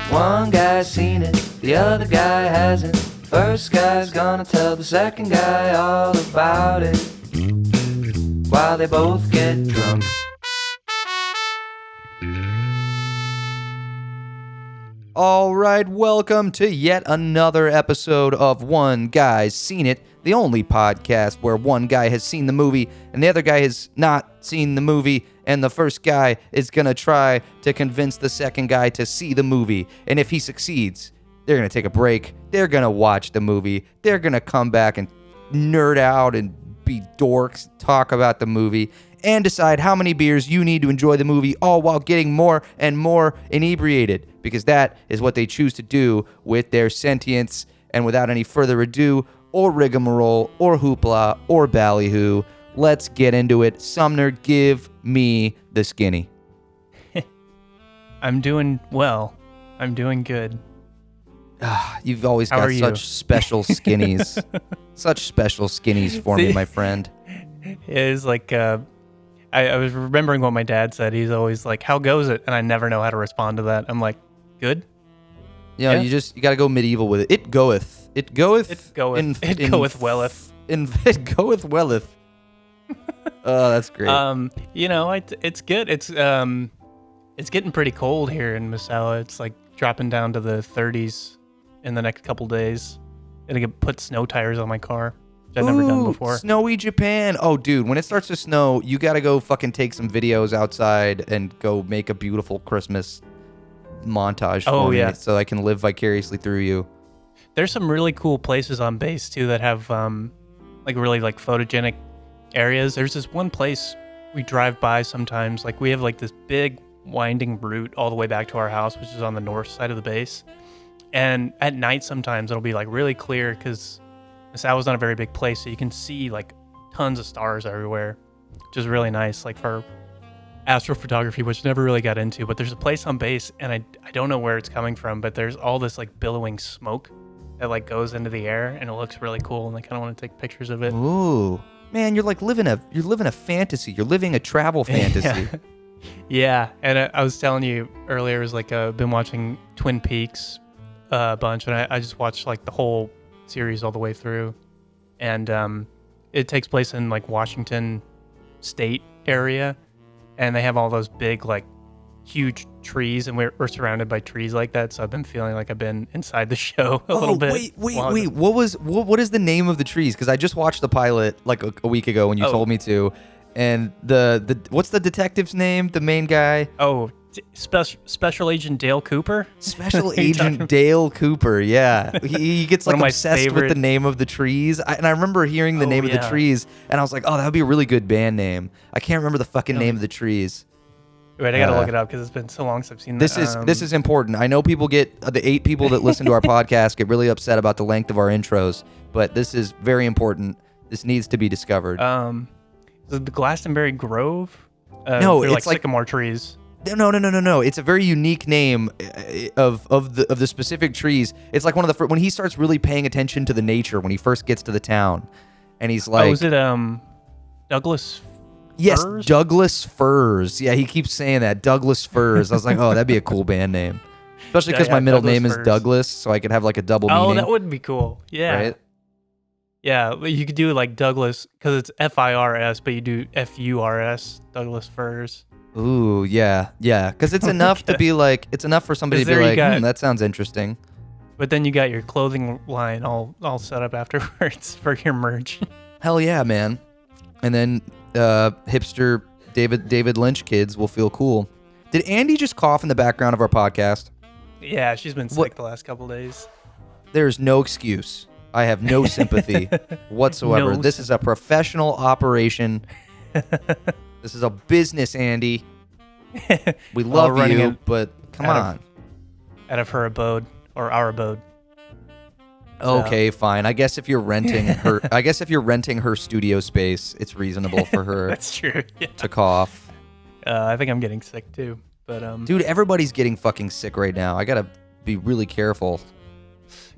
One guy's seen it, the other guy hasn't. First guy's gonna tell the second guy all about it while they both get drunk. All right, welcome to yet another episode of One Guy's Seen It, the only podcast where one guy has seen the movie and the other guy has not seen the movie, and the first guy is going to try to convince the second guy to see the movie. And if he succeeds, they're going to take a break, they're going to watch the movie, they're going to come back and nerd out and be dorks, talk about the movie, and decide how many beers you need to enjoy the movie, all while getting more and more inebriated, because that is what they choose to do with their sentience. And without any further ado, or rigmarole, or hoopla, or ballyhoo, let's get into it. Sumner, give me the skinny. I'm doing well. I'm doing good. You've always got such special skinnies. Such special skinnies for me, my friend. It is like, I was remembering what my dad said. He's always like, how goes it? And I never know how to respond to that. I'm like, good. You know, you got to go medieval with it. It goeth. It goeth. It goeth. It goeth welleth. It goeth welleth. Oh, that's great. You know, it's good. It's getting pretty cold here in Misawa. It's like dropping down to the 30s in the next couple days. Gonna put snow tires on my car, which I've never done before. Snowy Japan. Oh, dude, when it starts to snow, you got to go fucking take some videos outside and go make a beautiful Christmas montage for me so I can live vicariously through you. There's some really cool places on base, too, that have like really like photogenic areas. There's this one place we drive by sometimes. Like we have like this big winding route all the way back to our house, which is on the north side of the base. And at night sometimes it'll be like really clear because Misawa's not a very big place, so you can see like tons of stars everywhere, which is really nice, like for astrophotography, which I never really got into. But there's a place on base, and I don't know where it's coming from, but there's all this like billowing smoke that like goes into the air, and it looks really cool, and I kind of want to take pictures of it. Ooh, man, you're living a fantasy. You're living a travel fantasy. Yeah, and I was telling you earlier, it was like I've been watching Twin Peaks a bunch, and I just watched like the whole series all the way through, and it takes place in like Washington State area, and they have all those big like huge trees, and we're surrounded by trees like that, so I've been feeling like I've been inside the show a little bit. Wait, what is the name of the trees? Because I just watched the pilot like a week ago when you told me to, and the what's the detective's name, the main guy? Special Agent Dale Cooper. Special Agent Dale Cooper, yeah. He gets like obsessed with the name of the trees. And I remember hearing the name of the trees, and I was like, oh, that would be a really good band name. I can't remember the fucking name of the trees. Wait, I gotta look it up because it's been so long since I've seen that. This is important. I know people get, the 8 people that listen to our podcast get really upset about the length of our intros, but this is very important. This needs to be discovered. Is it the Glastonbury Grove? No, they're it's like sycamore trees. No. It's a very unique name of the specific trees. It's like one of the when he starts really paying attention to the nature when he first gets to the town, and he's like, is it Douglas? Yes, Firs? Douglas Firs. Yeah, he keeps saying that, Douglas Firs. I was like, oh, that'd be a cool band name, especially because my middle name is Douglas, so I could have like a double meaning. Oh, that would be cool. Yeah. Right? Yeah, you could do like Douglas because it's Firs, but you do Furs, Douglas Firs. Ooh, yeah, because it's enough to be like, it's enough for somebody to be like, that sounds interesting. But then you got your clothing line all set up afterwards for your merch. Hell yeah, man. And then hipster David Lynch kids will feel cool. Did Andy just cough in the background of our podcast? Yeah, she's been sick the last couple days. There's no excuse. I have no sympathy whatsoever. This is a professional operation. This is a business, Andy. We love you, but come on. Out of her abode, or our abode. Okay, fine. I guess if you're renting her studio space, it's reasonable for her That's true. Yeah. to cough. I think I'm getting sick too. But dude, everybody's getting fucking sick right now. I gotta be really careful.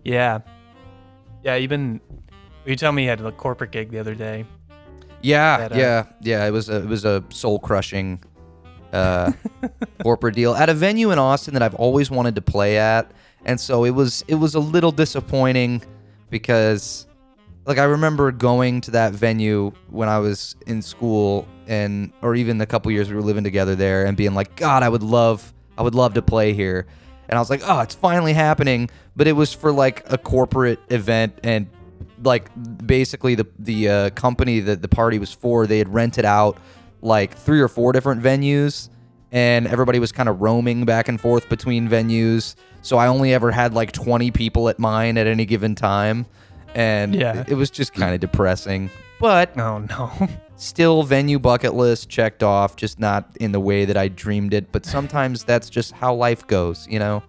Yeah. Yeah, you told me you had a corporate gig the other day. Yeah. It was a soul crushing corporate deal at a venue in Austin that I've always wanted to play at. And so it was a little disappointing because like I remember going to that venue when I was in school or even the couple years we were living together there and being like, God, I would love to play here. And I was like, oh, it's finally happening. But it was for like a corporate event, and like basically the company that the party was for, they had rented out like 3 or 4 different venues, and everybody was kind of roaming back and forth between venues. So I only ever had like 20 people at mine at any given time. And it was just kind of depressing. But oh no. Still venue bucket list checked off, just not in the way that I dreamed it. But sometimes that's just how life goes, you know?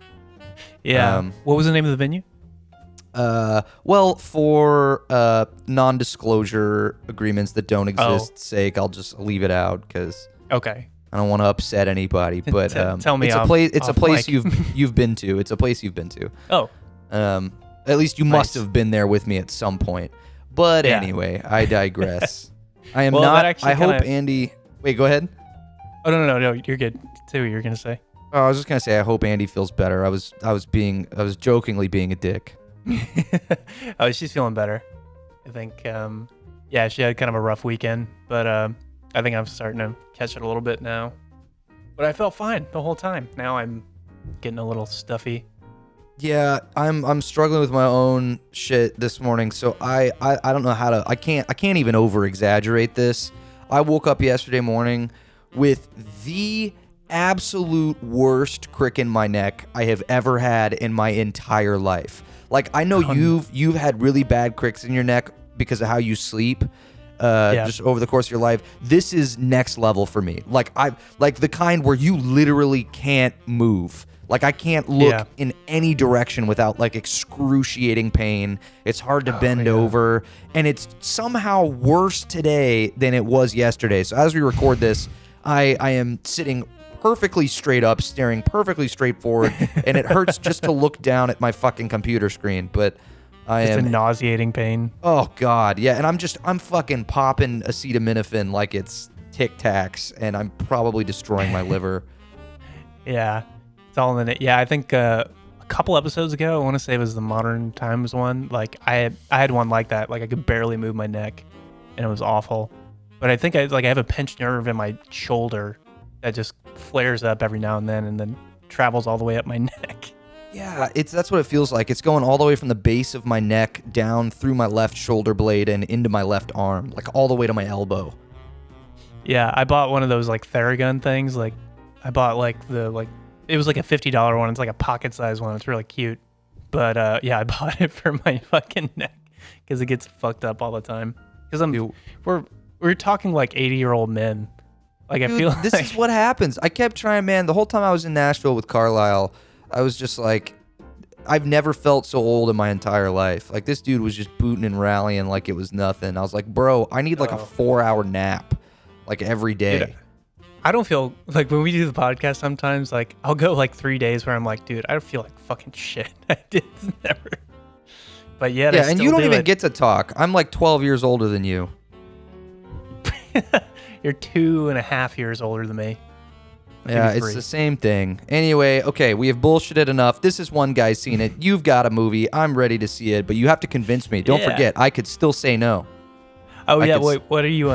Yeah. What was the name of the venue? Well, for non-disclosure agreements that don't exist sake, I'll just leave it out because okay, I don't want to upset anybody. But tell me, it's a place you've been to. It's a place you've been to. Oh, at least you must have been there with me at some point. But anyway, I digress. I am not. I hope Andy. Wait, go ahead. Oh no, you're good. Say what you're gonna say. Oh, I was just gonna say I hope Andy feels better. I was jokingly being a dick. Oh, she's feeling better. I think. She had kind of a rough weekend, but I think I'm starting to catch it a little bit now. But I felt fine the whole time. Now I'm getting a little stuffy. Yeah, I'm struggling with my own shit this morning, so I don't know how to. I can't even over exaggerate this. I woke up yesterday morning with the absolute worst crick in my neck I have ever had in my entire life. Like I know you've had really bad cricks in your neck because of how you sleep. Just over the course of your life. This is next level for me. Like the kind where you literally can't move. Like I can't look in any direction without like excruciating pain. It's hard to bend over, and it's somehow worse today than it was yesterday. So as we record this, I am sitting perfectly straight up, staring perfectly straight forward, and it hurts just to look down at my fucking computer screen. But it's a nauseating pain. Oh God, yeah, and I'm fucking popping acetaminophen like it's Tic Tacs, and I'm probably destroying my liver. Yeah. All in it. Yeah, I think a couple episodes ago, I want to say it was the Modern Times one. Like I had one like that. Like I could barely move my neck, and it was awful. But I think I have a pinched nerve in my shoulder that just flares up every now and then travels all the way up my neck. Yeah, that's what it feels like. It's going all the way from the base of my neck down through my left shoulder blade and into my left arm, like all the way to my elbow. Yeah, I bought one of those like Theragun things. Like I bought it was like a $50 one. It's like a pocket size one. It's really cute. But I bought it for my fucking neck because it gets fucked up all the time. Because we're talking like 80-year-old men. Like I feel this is what happens. I kept trying, man. The whole time I was in Nashville with Carlisle, I was just like, I've never felt so old in my entire life. Like this dude was just booting and rallying like it was nothing. I was like, bro, I need like a 4-hour nap, like every day. Dude, I don't feel like when we do the podcast sometimes, like I'll go like 3 days where I'm like, dude, I don't feel like fucking shit. I did never. But yet, yeah, and you don't even get to talk. I'm like 12 years older than you. You're 2.5 years older than me. Yeah, it's the same thing. Anyway, okay, we have bullshitted enough. This is one guy seen it. You've got a movie. I'm ready to see it, but you have to convince me. Don't forget, I could still say no. Oh, wait, what are you,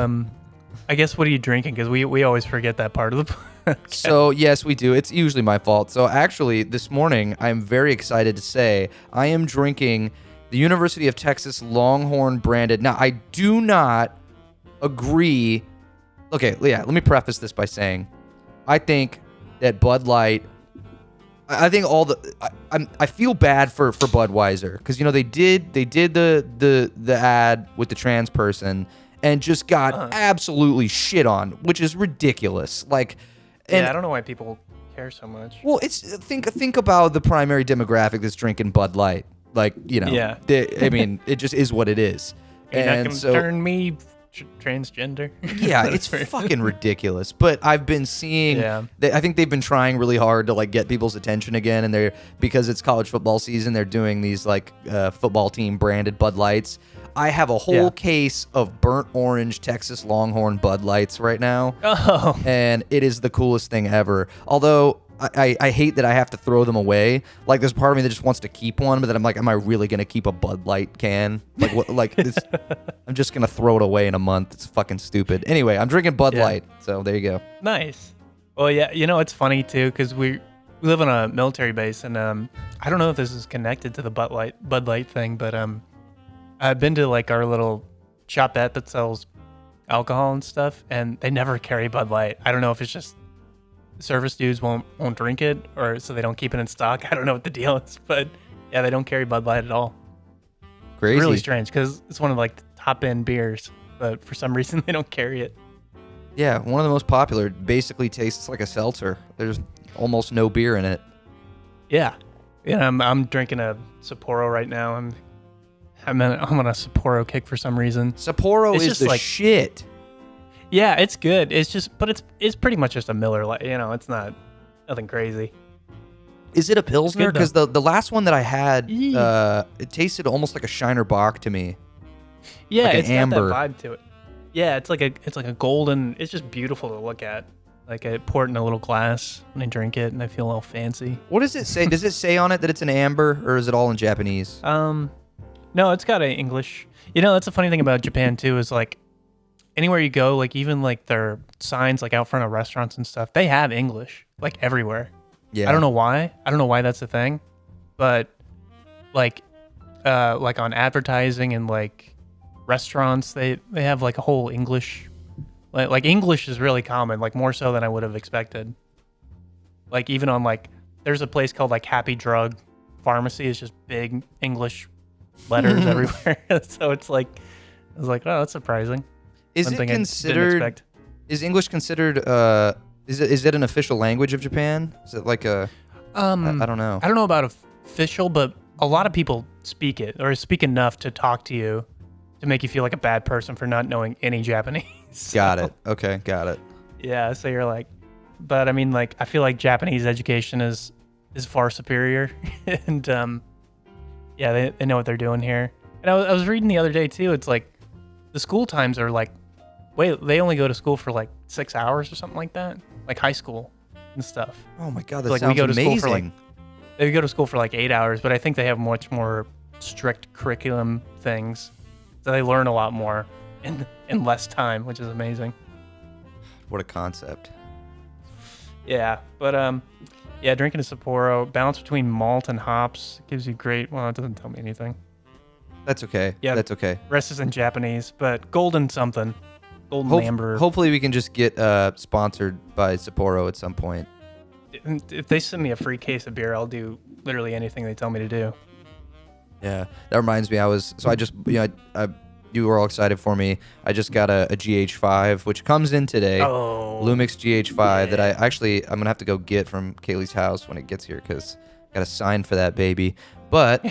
I guess, what are you drinking? Because we always forget that part of the podcast. So, yes, we do. It's usually my fault. So, actually, this morning, I'm very excited to say I am drinking the University of Texas Longhorn branded. Now, I do not agree. Okay, yeah, let me preface this by saying I think that Bud Light, I think I feel bad for Budweiser because, you know, they did the ad with the trans person and just got absolutely shit on, which is ridiculous. Like, and I don't know why people care so much. Well, it's think about the primary demographic that's drinking Bud Light. Like, you know, I mean, it just is what it is. You're not gonna turn me transgender. Yeah, it's fucking ridiculous. But I've been seeing, I think they've been trying really hard to like get people's attention again, and because it's college football season, they're doing these like football team branded Bud Lights. I have a whole case of burnt orange Texas Longhorn Bud Lights right now. Oh. And it is the coolest thing ever. Although I hate that I have to throw them away. Like there's part of me that just wants to keep one, but then I'm like, am I really gonna keep a Bud Light can? Like what? Like I'm just gonna throw it away in a month. It's fucking stupid. Anyway, I'm drinking Bud Light, so there you go. Nice. Well, yeah, it's funny too because we live on a military base, and I don't know if this is connected to the Bud Light thing, but I've been to like our little shopette that sells alcohol and stuff, and they never carry Bud Light. I don't know if it's just service dudes won't drink it, or so they don't keep it in stock. I don't know what the deal is, but yeah, they don't carry Bud Light at all. Crazy. It's really strange because it's one of like the top end beers, but for some reason they don't carry it. Yeah, one of the most popular. Basically tastes like a seltzer. There's almost no beer in it. Yeah, I'm drinking a Sapporo right now. I'm on a Sapporo kick for some reason. Sapporo is the shit. Yeah, it's good. But it's pretty much just a Miller Lite. It's not nothing crazy. Is it a Pilsner? Because the last one that I had, it tasted almost like a Shiner Bock to me. Yeah, like it's an amber. got that vibe to it. Yeah, it's like a golden. It's just beautiful to look at. Like I pour it in a little glass and I drink it, and I feel all fancy. What does it say? Does it say on it that it's an amber, or is it all in Japanese? No, it's got English. That's a funny thing about Japan too, is like anywhere you go, like even like their signs like out front of restaurants and stuff, they have English like everywhere. Yeah. I don't know why that's a thing, but like on advertising and like restaurants, they have like a whole English, like English is really common, like more so than I would have expected. Like even on like, there's a place called like Happy Drug Pharmacy. It's just big English letters everywhere. So it's like, I was like, oh, that's surprising. Is it considered? Is English considered? Is it an official language of Japan? Is it like a? I don't know. I don't know about official, but a lot of people speak it or speak enough to talk to you to make you feel like a bad person for not knowing any Japanese. So, got it. Okay, got it. Yeah, so you're like, but I mean, like, I feel like Japanese education is far superior, and yeah, they know what they're doing here. And I was reading the other day too. It's like the school times are like, they only go to school for like 6 hours or something like that, like high school and stuff. Oh my god, that like sounds we go to amazing. School for like, they go to school for like 8 hours, but I think they have much more strict curriculum things, so they learn a lot more in less time, which is amazing. What a concept. Yeah, but yeah, drinking a Sapporo, balance between malt and hops, gives you great. Well, it doesn't tell me anything. That's okay. Yeah, that's okay. Rest is in Japanese, but golden something, golden amber. Hopefully, we can just get sponsored by Sapporo at some point. If they send me a free case of beer, I'll do literally anything they tell me to do. Yeah, that reminds me. You were all excited for me. I just got a GH5, which comes in today. Oh, Lumix GH5 that I'm gonna have to go get from Kaylee's house when it gets here because I got a sign for that baby. But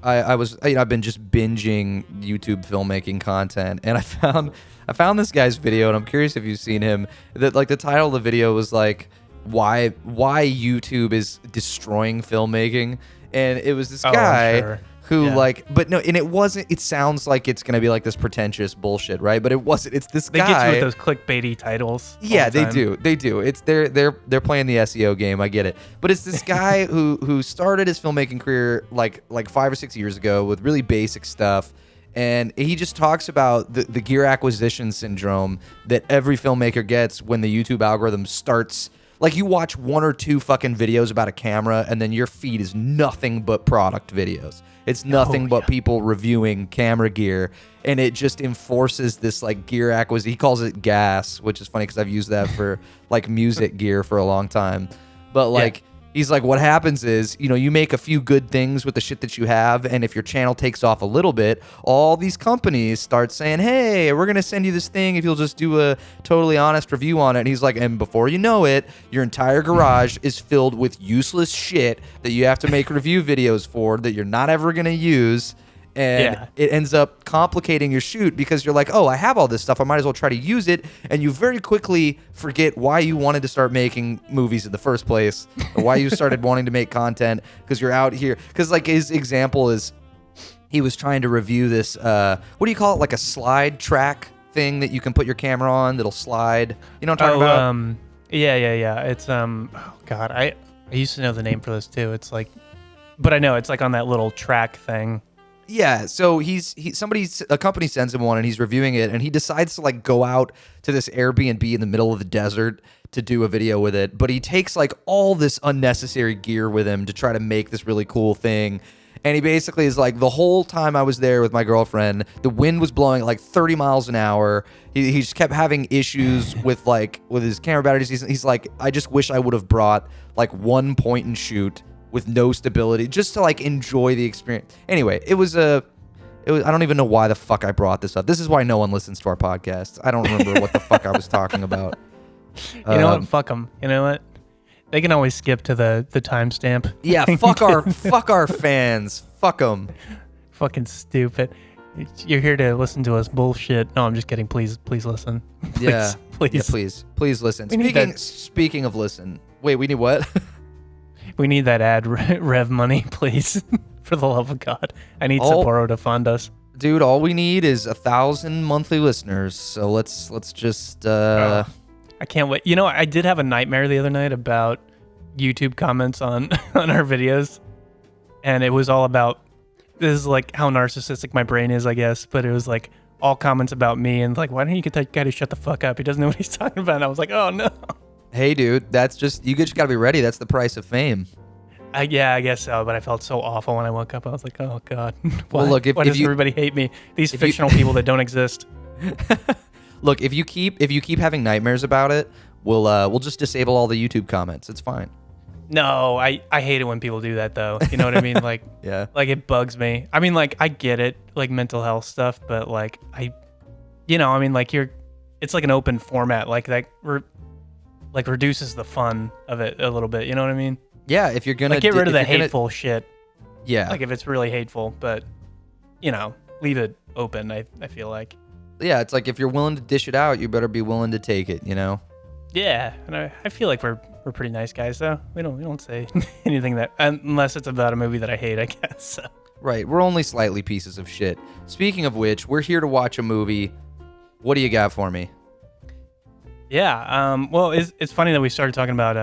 I've been just binging YouTube filmmaking content, and I found this guy's video, and I'm curious if you've seen him. That like the title of the video was like why YouTube is destroying filmmaking, and it was this guy. Who but no, and it wasn't. It sounds like it's gonna be like this pretentious bullshit, right? But it wasn't. It's this guy. They get you with those clickbaity titles. Yeah, they do. They do. It's they're playing the SEO game. I get it. But it's this guy who started his filmmaking career like 5 or 6 years ago with really basic stuff, and he just talks about the gear acquisition syndrome that every filmmaker gets when the YouTube algorithm starts. Like, you watch 1 or 2 fucking videos about a camera, and then your feed is nothing but product videos. It's nothing but people reviewing camera gear, and it just enforces this, like, gear acquisition. He calls it gas, which is funny because I've used that for, like, music gear for a long time. But, like, he's like, what happens is, you make a few good things with the shit that you have, and if your channel takes off a little bit, all these companies start saying, hey, we're going to send you this thing if you'll just do a totally honest review on it. And he's like, and before you know it, your entire garage is filled with useless shit that you have to make review videos for that you're not ever going to use. And it ends up complicating your shoot because you're like, oh, I have all this stuff. I might as well try to use it. And you very quickly forget why you wanted to start making movies in the first place, or why you started wanting to make content, because you're out here. Because like his example is he was trying to review this, what do you call it? Like a slide track thing that you can put your camera on that'll slide. You know what I'm talking about? Yeah. It's, oh God, I used to know the name for this too. It's like, but I know it's like on that little track thing. Yeah, so a company sends him one and he's reviewing it, and he decides to like go out to this Airbnb in the middle of the desert to do a video with it, but he takes like all this unnecessary gear with him to try to make this really cool thing. And he basically is like, the whole time I was there with my girlfriend, the wind was blowing at like 30 miles an hour. He just kept having issues with his camera batteries. He's like, I just wish I would have brought like one point and shoot with no stability, just to like enjoy the experience. Anyway, it was I don't even know why the fuck I brought this up. This is why no one listens to our podcast. I don't remember what the fuck I was talking about. You know what? Fuck them. You know what? They can always skip to the timestamp. Yeah, fuck our fans. Fuck them. Fucking stupid. You're here to listen to us bullshit. No, I'm just kidding. Please listen. Please, please. Yeah, please listen. Speaking of listen. Wait, we need what? We need that ad rev money, please. For the love of God. I need Sapporo to fund us. Dude, all we need is 1,000 monthly listeners. So let's just I can't wait. You know, I did have a nightmare the other night about YouTube comments on our videos. And it was all about, this is like how narcissistic my brain is, I guess, but it was like all comments about me and like, why don't you get that guy to shut the fuck up? He doesn't know what he's talking about. And I was like, oh no. Hey, dude, that's just, you just got to be ready. That's the price of fame. Yeah, I guess so, but I felt so awful when I woke up. I was like, oh, God. Why, well, look, why does everybody hate me? These fictional people that don't exist. Look, if you keep having nightmares about it, we'll just disable all the YouTube comments. It's fine. No, I hate it when people do that, though. You know what I mean? Like, yeah. Like, it bugs me. I mean, like, I get it, like, mental health stuff, but, like, it's like an open format. Like, that reduces the fun of it a little bit. You know what I mean? Yeah, if you're gonna like, get rid of the hateful shit. Yeah, like if it's really hateful, but leave it open. I feel like. Yeah, it's like if you're willing to dish it out, you better be willing to take it. You know. Yeah, and I feel like we're pretty nice guys though. We don't say anything that unless it's about a movie that I hate, I guess. So. Right, we're only slightly pieces of shit. Speaking of which, we're here to watch a movie. What do you got for me? Yeah, well, it's funny that we started talking about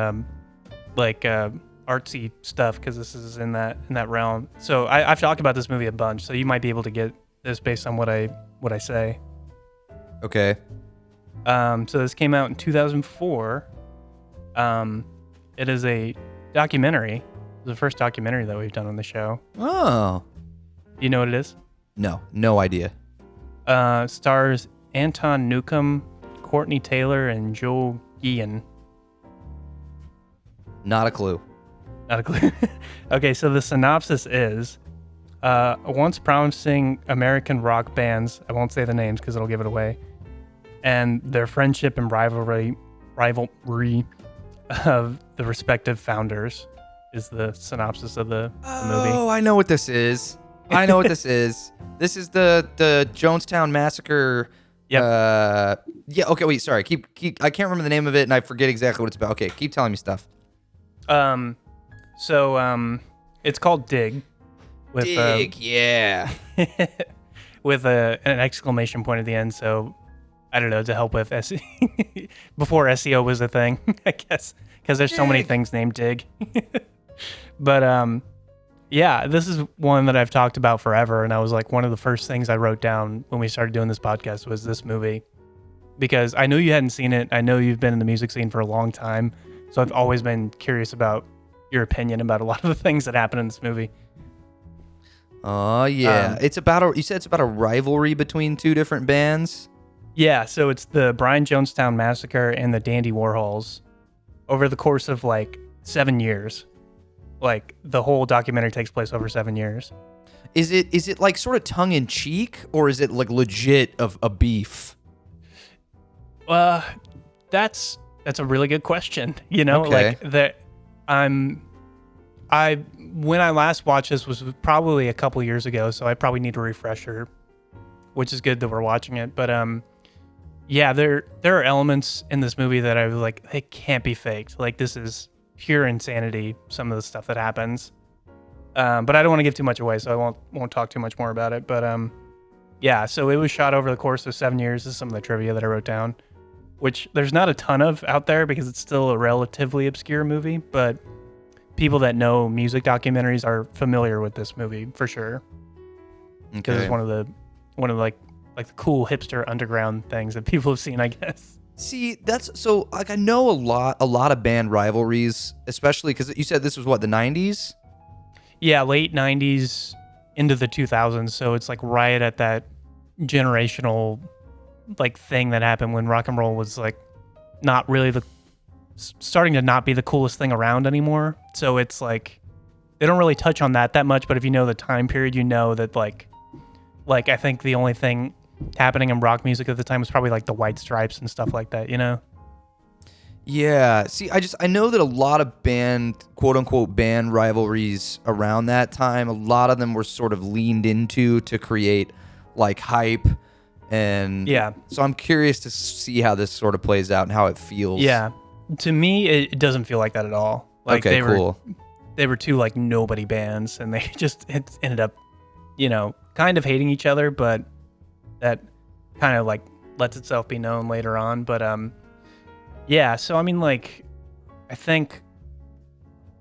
artsy stuff because this is in that realm. So I've talked about this movie a bunch, so you might be able to get this based on what I say. Okay. So this came out in 2004. It is a documentary. It's the first documentary that we've done on the show. Oh. Do you know what it is? No idea. Stars Anton Newcomb, Courtney Taylor, and Joe Guillen. Not a clue. Not a clue. Okay, so the synopsis is, once promising American rock bands, I won't say the names because it'll give it away, and their friendship and rivalry of the respective founders is the synopsis of the movie. Oh, I know what this is. This is the Jonestown Massacre. Yep. Yeah. Okay. Wait. Sorry. Keep. I can't remember the name of it, and I forget exactly what it's about. Okay. Keep telling me stuff. So it's called Dig. With, Dig. Yeah. with an exclamation point at the end. So I don't know, to help with before SEO was a thing, I guess, because there's so many things named Dig. But yeah, this is one that I've talked about forever, and I was like, one of the first things I wrote down when we started doing this podcast was this movie, because I knew you hadn't seen it. I know you've been in the music scene for a long time, so I've always been curious about your opinion about a lot of the things that happen in this movie. Oh yeah, you said it's about a rivalry between two different bands. Yeah, so it's the Brian Jonestown Massacre and the Dandy Warhols over the course of like 7 years. Like the whole documentary takes place over 7 years. Is it like sort of tongue in cheek, or is it like legit of a beef? That's a really good question. You know, okay. like that. when I last watched this was probably a couple years ago, so I probably need a refresher, which is good that we're watching it. But yeah, there are elements in this movie that I was like, they can't be faked. Like, this is pure insanity, some of the stuff that happens. But I don't want to give too much away, so I won't talk too much more about it. But yeah, so it was shot over the course of 7 years. This is some of the trivia that I wrote down, which there's not a ton of out there because it's still a relatively obscure movie, but people that know music documentaries are familiar with this movie for sure. Because it's one of the like the cool hipster underground things that people have seen, I guess. See, that's so like I know a lot of band rivalries, especially because you said this was what, the 90s? Yeah, late 90s into the 2000s, so it's like right at that generational like thing that happened when rock and roll was like not really starting to not be the coolest thing around anymore. So it's like they don't really touch on that much, but if you know the time period, you know that like I think the only thing happening in rock music at the time was probably like the White Stripes and stuff like that, you know? Yeah. See, I know that a lot of quote unquote band rivalries around that time, a lot of them were sort of leaned into to create like hype. And yeah, so I'm curious to see how this sort of plays out and how it feels. Yeah. To me, it doesn't feel like that at all. Like okay, cool. They were two like nobody bands, and they just ended up, you know, kind of hating each other, but that kind of like lets itself be known later on. But yeah, so I mean, like, I think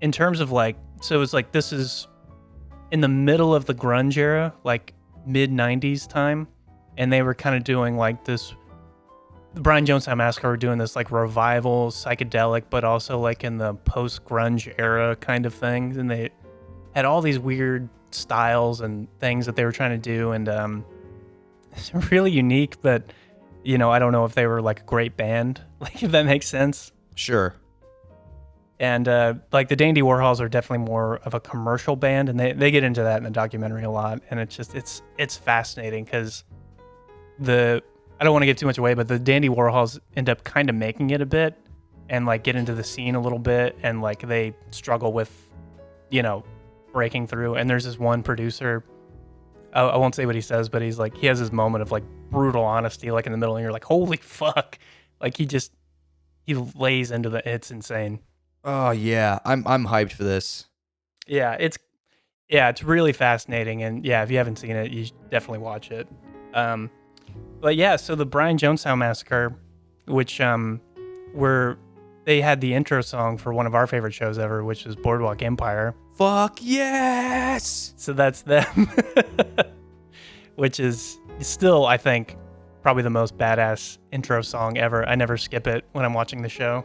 in terms of like, so it's like this is in the middle of the grunge era, like mid 90s time, and they were kind of doing like this, the Brian Jonestown Massacre were doing this like revival, psychedelic, but also like in the post-grunge era kind of thing, and they had all these weird styles and things that they were trying to do, and it's really unique, but you know, I don't know if they were like a great band, like if that makes sense. Sure. And like the Dandy Warhols are definitely more of a commercial band, and they get into that in the documentary a lot, and it's fascinating because I don't want to give too much away, but the Dandy Warhols end up kind of making it a bit and like get into the scene a little bit, and like they struggle with, you know, breaking through. And there's this one producer, I won't say what he says, but he's like, he has this moment of like brutal honesty, like in the middle, and you're like, holy fuck. Like he lays into it's insane. Oh yeah. I'm hyped for this. Yeah, it's really fascinating. And yeah, if you haven't seen it, you should definitely watch it. But yeah, so the Brian Jonestown Massacre, which where they had the intro song for one of our favorite shows ever, which is Boardwalk Empire. Fuck yes! So that's them, which is still, I think, probably the most badass intro song ever. I never skip it when I'm watching the show.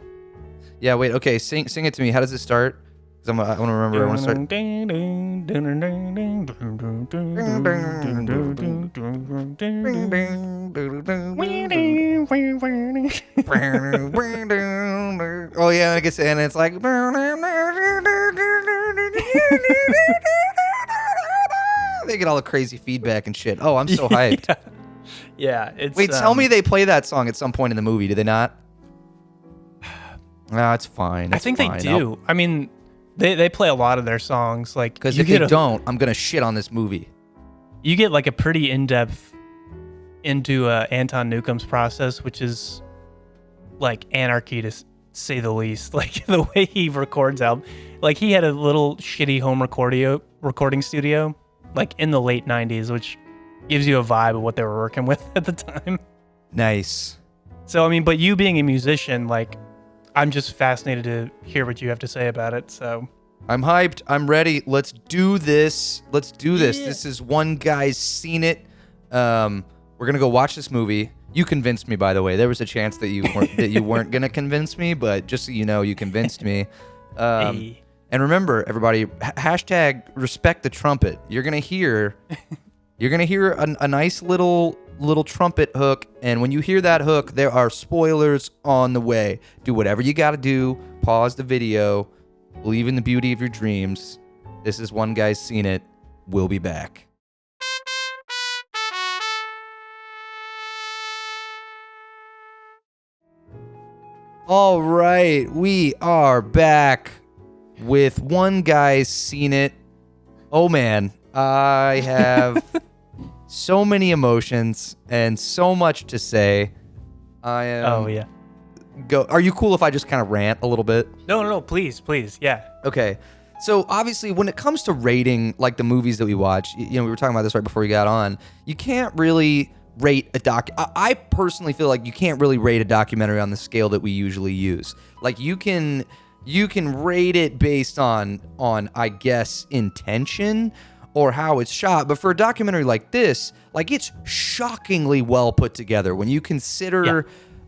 Yeah, wait, okay, sing it to me. How does it start? Because I want to remember. I want to start. Oh yeah, I guess, and it's like. They get all the crazy feedback and shit. Oh, I'm so hyped. Yeah, it's. Wait, tell me they play that song at some point in the movie. Do they not? No, it's fine. I think they do. I mean, they play a lot of their songs, like, because if they don't, I'm gonna shit on this movie. You get like a pretty in-depth into Anton Newcomb's process, which is like anarchy to say the least. Like the way he records albums, like he had a little shitty home recording studio, like in the late 90s, which gives you a vibe of what they were working with at the time. Nice. So I mean, but you being a musician, like, I'm just fascinated to hear what you have to say about it. So I'm hyped. I'm ready. Let's do this. Yeah. This is One Guy's Seen It. We're gonna go watch this movie. You convinced me, by the way. There was a chance that you weren't gonna convince me, but just so you know, you convinced me. Hey. And remember, everybody, hashtag respect the trumpet. You're gonna hear a nice little trumpet hook, and when you hear that hook, there are spoilers on the way. Do whatever you gotta do. Pause the video. Believe in the beauty of your dreams. This is One Guy's Seen It. We'll be back. All right, we are back with One Guy's Seen It. Oh man, I have so many emotions and so much to say. I am. Oh yeah. Are you cool if I just kind of rant a little bit? No, please, yeah. Okay. So obviously, when it comes to rating like the movies that we watch, we were talking about this right before we got on. You can't really rate a doc. I personally feel like you can't really rate a documentary on the scale that we usually use. Like you can rate it based on I guess intention or how it's shot, but for a documentary like this, like it's shockingly well put together when you consider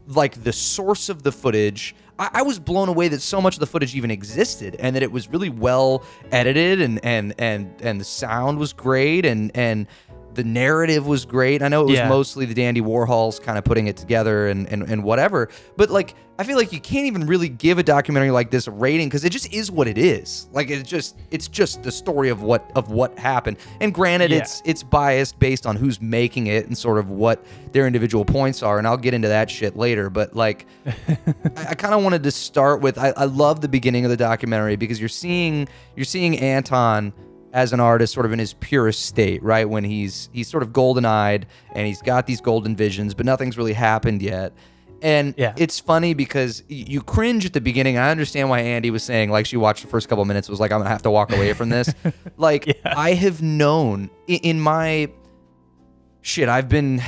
like the source of the footage. I was blown away that so much of the footage even existed and that it was really well edited and the sound was great and the narrative was great. I know it was mostly the Dandy Warhols kind of putting it together and whatever, but like I feel like you can't even really give a documentary like this a rating because it just is what it is. Like it's just the story of what happened. And granted, it's biased based on who's making it and sort of what their individual points are. And I'll get into that shit later. But like, I kind of wanted to start with I love the beginning of the documentary because you're seeing Anton as an artist sort of in his purest state, right? When he's sort of golden-eyed and he's got these golden visions, but nothing's really happened yet. And it's funny because you cringe at the beginning. I understand why Andy was saying, like, she watched the first couple minutes, was like, I'm going to have to walk away from this. Like, I have known in my... Shit, I've been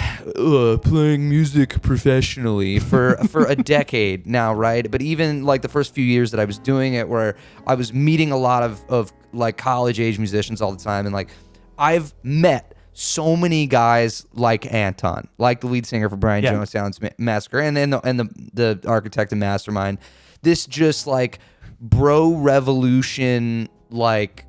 playing music professionally for a decade now, right? But even like the first few years that I was doing it, where I was meeting a lot of like college age musicians all the time, and like I've met so many guys like Anton, like the lead singer for Brian Jonestown's Massacre, and the architect and mastermind. This just like bro revolution, like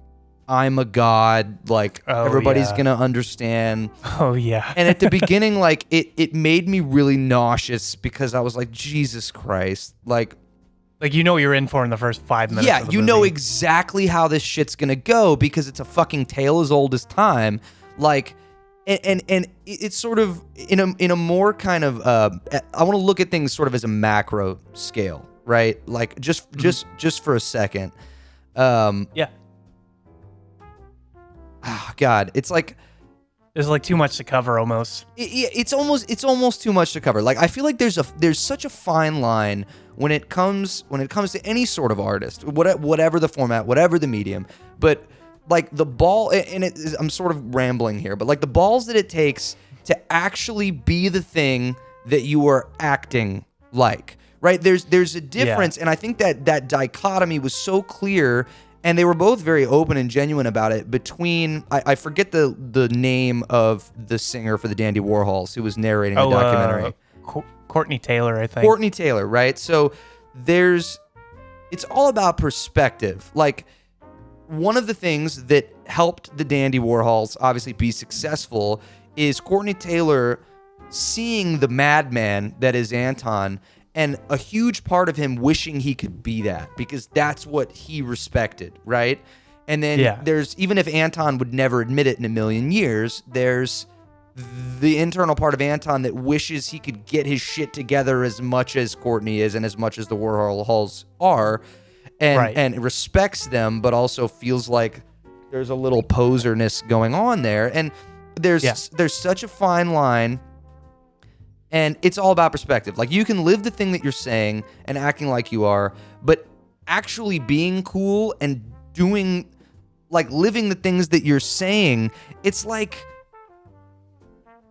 I'm a god, like everybody's gonna understand. Oh yeah. And at the beginning, like it made me really nauseous because I was like, Jesus Christ, like you're in for in the first 5 minutes. Yeah, of the you movie. know exactly how this shit's gonna go because it's a fucking tale as old as time. Like, and it's sort of in a more kind of I want to look at things sort of as a macro scale, right? Like just for a second. Oh, God, it's like there's like too much to cover almost. It's almost too much to cover. Like I feel like there's such a fine line when it comes to any sort of artist, whatever the format, whatever the medium. But like the ball, and I'm sort of rambling here, but like the balls that it takes to actually be the thing that you are acting like, right? There's a difference, and I think that dichotomy was so clear. And they were both very open and genuine about it between, I forget the name of the singer for the Dandy Warhols who was narrating the documentary. Courtney Taylor, I think. Courtney Taylor, right? So it's all about perspective. Like one of the things that helped the Dandy Warhols obviously be successful is Courtney Taylor seeing the madman that is Anton, and a huge part of him wishing he could be that because that's what he respected, right? And then there's, even if Anton would never admit it in a million years, there's the internal part of Anton that wishes he could get his shit together as much as Courtney is and as much as the Warhols are, and respects them, but also feels like there's a little poserness going on there. And there's such a fine line. And it's all about perspective. Like you can live the thing that you're saying and acting like you are, but actually being cool and doing, like living the things that you're saying, it's like,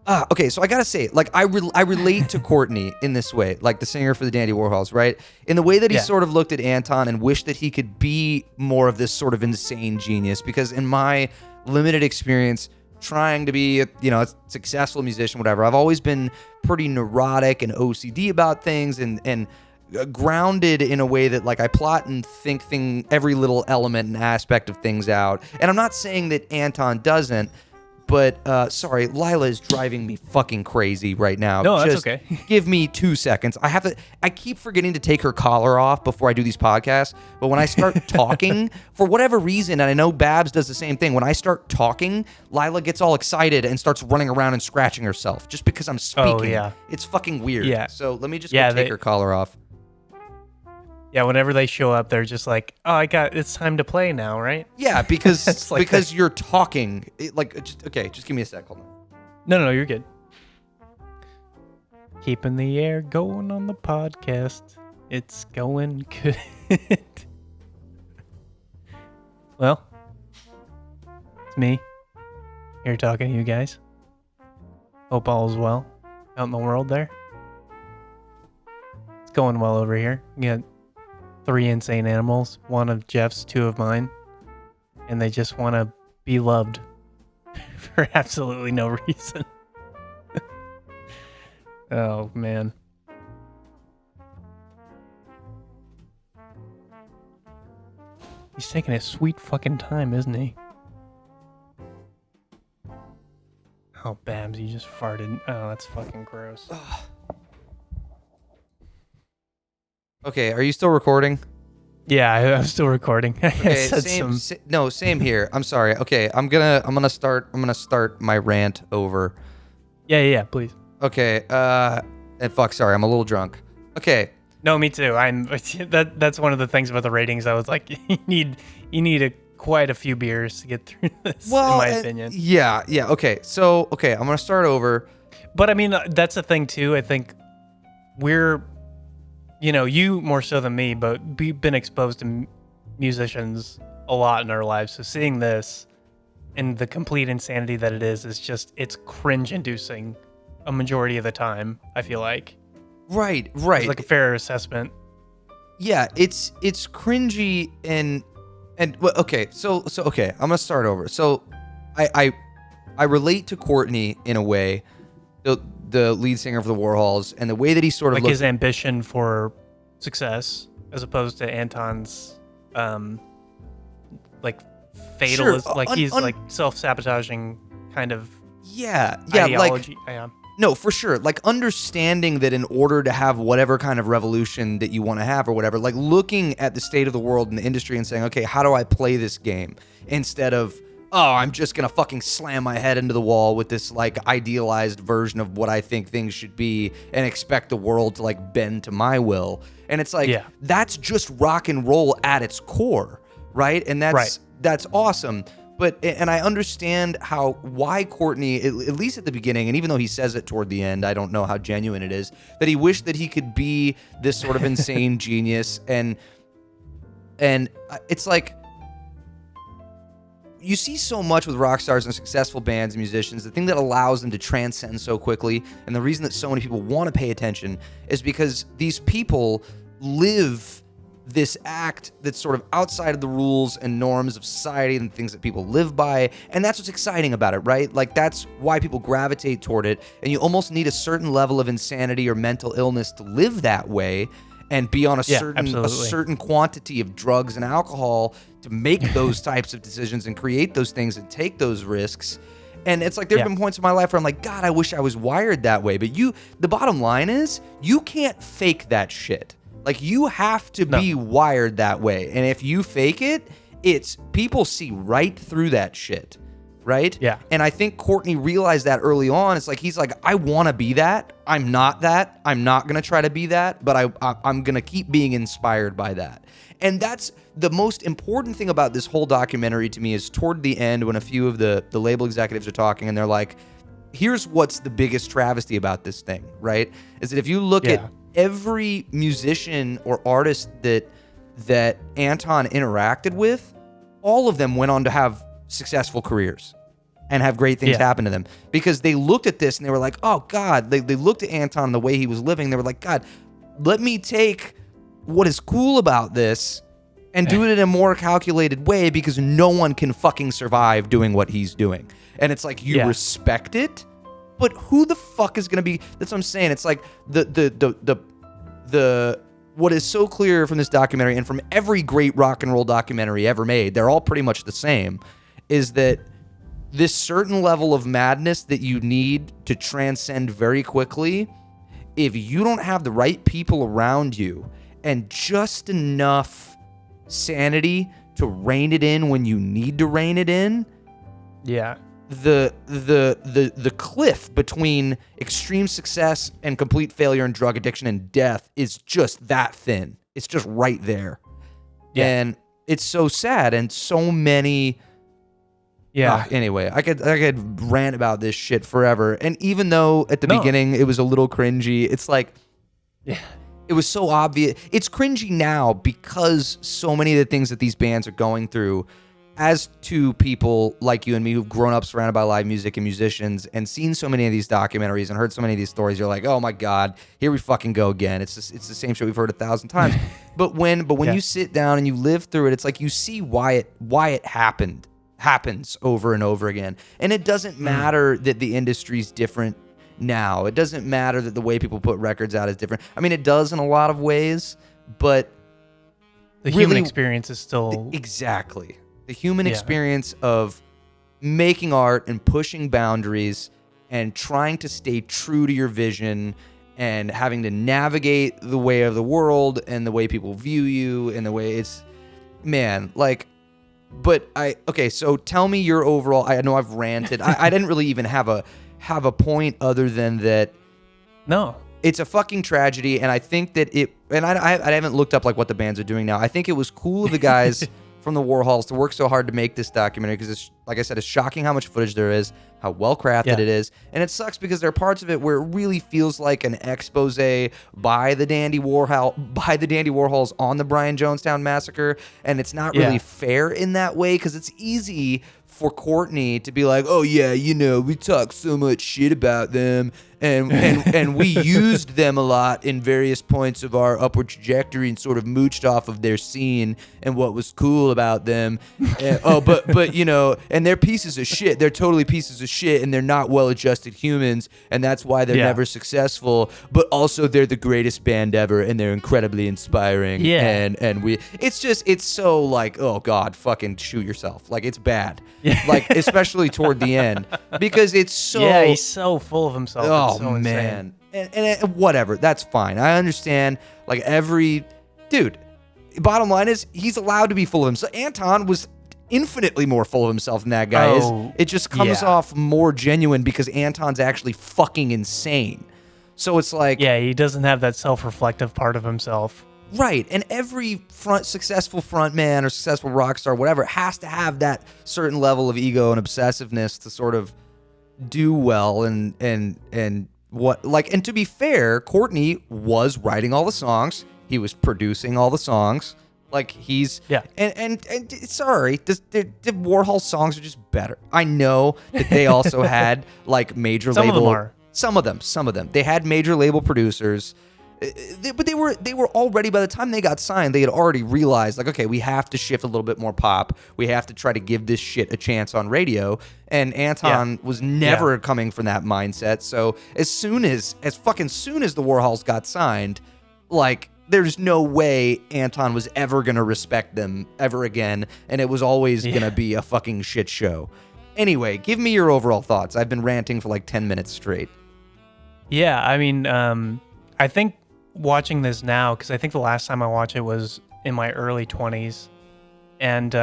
okay, so I gotta say, like I relate to Courtney in this way, like the singer for the Dandy Warhols, right? In the way that he sort of looked at Anton and wished that he could be more of this sort of insane genius, because in my limited experience, trying to be a successful musician, whatever, I've always been pretty neurotic and OCD about things and grounded in a way that like I plot and think every little element and aspect of things out. And I'm not saying that Anton doesn't, but sorry, Lila is driving me fucking crazy right now. No, that's okay. Give me 2 seconds. I keep forgetting to take her collar off before I do these podcasts, but when I start talking, for whatever reason, and I know Babs does the same thing, when I start talking, Lila gets all excited and starts running around and scratching herself just because I'm speaking. Oh, yeah. It's fucking weird. Yeah. So let me just go take her collar off. Yeah, whenever they show up, they're just like, "Oh, it's time to play now, right?" Yeah, because It's like because you're talking. Just give me a sec. Hold on. No, you're good. Keeping the air going on the podcast. It's going good. Well, it's me here talking to you guys. Hope all is well out in the world there. It's going well over here. We got 3 insane animals, 1 of Jeff's, 2 of mine, and they just want to be loved for absolutely no reason. Oh, man. He's taking his sweet fucking time, isn't he? Oh, Babs, you just farted. Oh, that's fucking gross. Okay, are you still recording? Yeah, I'm still recording. I Okay, said same here. I'm sorry. Okay, I'm gonna start my rant over. Yeah, please. Okay, sorry, I'm a little drunk. Okay. No, me too. That's one of the things about the ratings. I was like, you need quite a few beers to get through this, in my opinion. Yeah. Okay, so I'm gonna start over. But I mean, that's the thing too. I think we're, you more so than me, but we've been exposed to musicians a lot in our lives. So seeing this and the complete insanity that it is it's cringe-inducing a majority of the time, I feel like. Right. It's like a fair assessment. Yeah, it's cringy and okay, so okay, I'm gonna start over. So I relate to Courtney in a way, the lead singer of the Warhols, and the way that he sort of like his ambition for success as opposed to Anton's like fatal, he's like self-sabotaging kind of ideology. No, for sure. Like understanding that in order to have whatever kind of revolution that you want to have or whatever, like looking at the state of the world and the industry and saying, okay, how do I play this game? Instead of, oh, I'm just going to fucking slam my head into the wall with this like idealized version of what I think things should be and expect the world to like bend to my will. And it's like, that's just rock and roll at its core, right? And that's awesome. And I understand why Courtney, at least at the beginning, and even though he says it toward the end, I don't know how genuine it is, that he wished that he could be this sort of insane genius. And it's like, you see so much with rock stars and successful bands and musicians, the thing that allows them to transcend so quickly, and the reason that so many people want to pay attention is because these people live this act that's sort of outside of the rules and norms of society and things that people live by, and that's what's exciting about it, right? Like that's why people gravitate toward it, and you almost need a certain level of insanity or mental illness to live that way and be on a certain quantity of drugs and alcohol to make those types of decisions and create those things and take those risks. And it's like there have been points in my life where I'm like, God, I wish I was wired that way. But the bottom line is you can't fake that shit. Like, you have to be wired that way. And if you fake it, people see right through that shit, right? Yeah. And I think Courtney realized that early on. It's like, he's like, I want to be that. I'm not that. I'm not going to try to be that, but I'm going to keep being inspired by that. And that's the most important thing about this whole documentary to me is toward the end when a few of the label executives are talking and they're like, here's what's the biggest travesty about this thing, right? Is that if you look at every musician or artist that Anton interacted with, all of them went on to have successful careers and have great things happen to them because they looked at this and they were like, oh God, they looked at Anton and the way he was living. They were like, God, let me take what is cool about this and do it in a more calculated way because no one can fucking survive doing what he's doing. And it's like, you respect it, but who the fuck is going to be, that's what I'm saying. It's like the what is so clear from this documentary and from every great rock and roll documentary ever made, they're all pretty much the same, is that this certain level of madness that you need to transcend very quickly, if you don't have the right people around you and just enough sanity to rein it in when you need to rein it in, the cliff between extreme success and complete failure and drug addiction and death is just that thin. it's just right there. Yeah. And it's so sad, and so many. Yeah. Anyway, I could rant about this shit forever. And even though at the beginning it was a little cringy, it's like, Yeah. it was so obvious. It's cringy now because so many of the things that these bands are going through, as to people like you and me who've grown up surrounded by live music and musicians and seen so many of these documentaries and heard so many of these stories, you're like, oh my God, here we fucking go again. It's the same shit we've heard 1,000 times. But when you sit down and you live through it, it's like you see why it happens over and over again. And it doesn't matter that the industry's different now. It doesn't matter that the way people put records out is different. I mean, it does in a lot of ways, but the really, human experience is still exactly the human experience of making art and pushing boundaries and trying to stay true to your vision and having to navigate the way of the world and the way people view you and the way it's, man, like. But so tell me your overall. I know I've ranted. I didn't really even have a point other than that. No, it's a fucking tragedy, and I think that it. And I haven't looked up like what the bands are doing now. I think it was cool of the guys from the Warhols to work so hard to make this documentary because it's, like I said, it's shocking how much footage there is, how well crafted it is, and it sucks because there are parts of it where it really feels like an expose by the Dandy Warhols on the Brian Jonestown massacre, and it's not really fair in that way because it's easy for Courtney to be like, oh yeah, we talk so much shit about them and we used them a lot in various points of our upward trajectory and sort of mooched off of their scene and what was cool about them. But and they're pieces of shit. They're totally pieces of shit, and they're not well-adjusted humans, and that's why they're never successful. But also, they're the greatest band ever, and they're incredibly inspiring. Yeah. And it's so like, oh God, fucking shoot yourself. Like, it's bad. Like, especially toward the end, because it's so. Yeah, he's so full of himself. Oh it's so man, and whatever. That's fine. I understand. Like every dude. Bottom line is, he's allowed to be full of himself. Anton was infinitely more full of himself than that guy is. It just comes off more genuine because Anton's actually fucking insane. So it's like, yeah, he doesn't have that self-reflective part of himself. Right, and every successful frontman or successful rock star, whatever, has to have that certain level of ego and obsessiveness to sort of do well and to be fair, Courtney was writing all the songs, he was producing all the songs, like he's and sorry, the Warhol songs are just better. I know that they also had like major label. Some of them they had major label producers. But they were already, by the time they got signed, they had already realized, like, okay, we have to shift a little bit more pop. We have to try to give this shit a chance on radio. And Anton was never coming from that mindset. So as soon as the Warhols got signed, like, there's no way Anton was ever going to respect them ever again. And it was always going to be a fucking shit show. Anyway, give me your overall thoughts. I've been ranting for like 10 minutes straight. Yeah, I mean, I think watching this now, because I think the last time I watched it was in my early 20s, and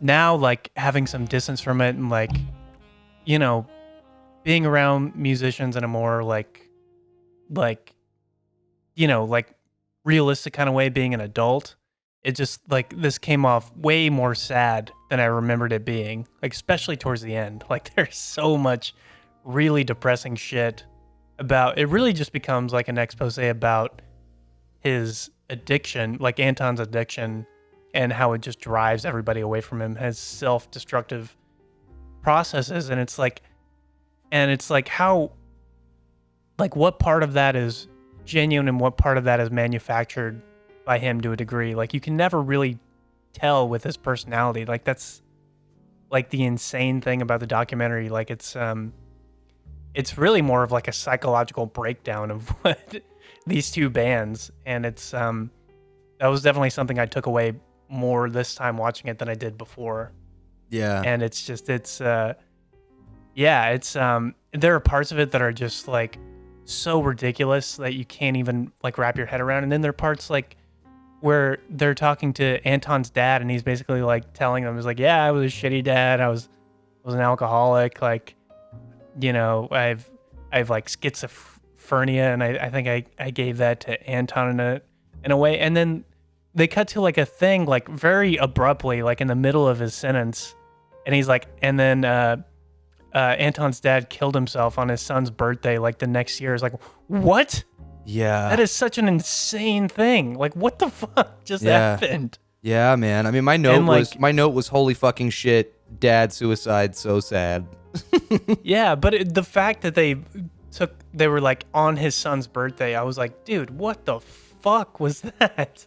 now like having some distance from it and like, being around musicians in a more like realistic kind of way, being an adult, it just like this came off way more sad than I remembered it being, like especially towards the end. Like there's so much really depressing shit about it. Really just becomes like an expose about his addiction, like Anton's addiction, and how it just drives everybody away from him, his self-destructive processes. And it's like how, like what part of that is genuine and what part of that is manufactured by him to a degree. Like you can never really tell with his personality. Like that's like the insane thing about the documentary. Like it's really more of like a psychological breakdown of what these two bands, and it's that was definitely something I took away more this time watching it than I did before. Yeah. And it's just there are parts of it that are just like so ridiculous that you can't even like wrap your head around, and then there are parts like where they're talking to Anton's dad and he's basically like telling them, he's like, yeah, I was a shitty dad, I was an alcoholic, like I've like schizophrenia, and I think I gave that to Anton in a way. And then they cut to like a thing like very abruptly, like in the middle of his sentence. And he's like, and then Anton's dad killed himself on his son's birthday like the next year. It's like, what? Yeah. That is such an insane thing. Like, what the fuck just happened? Yeah, man. I mean, my note was holy fucking shit. Dad suicide, so sad. Yeah, but the fact that they were like on his son's birthday, I was like, dude, what the fuck was that?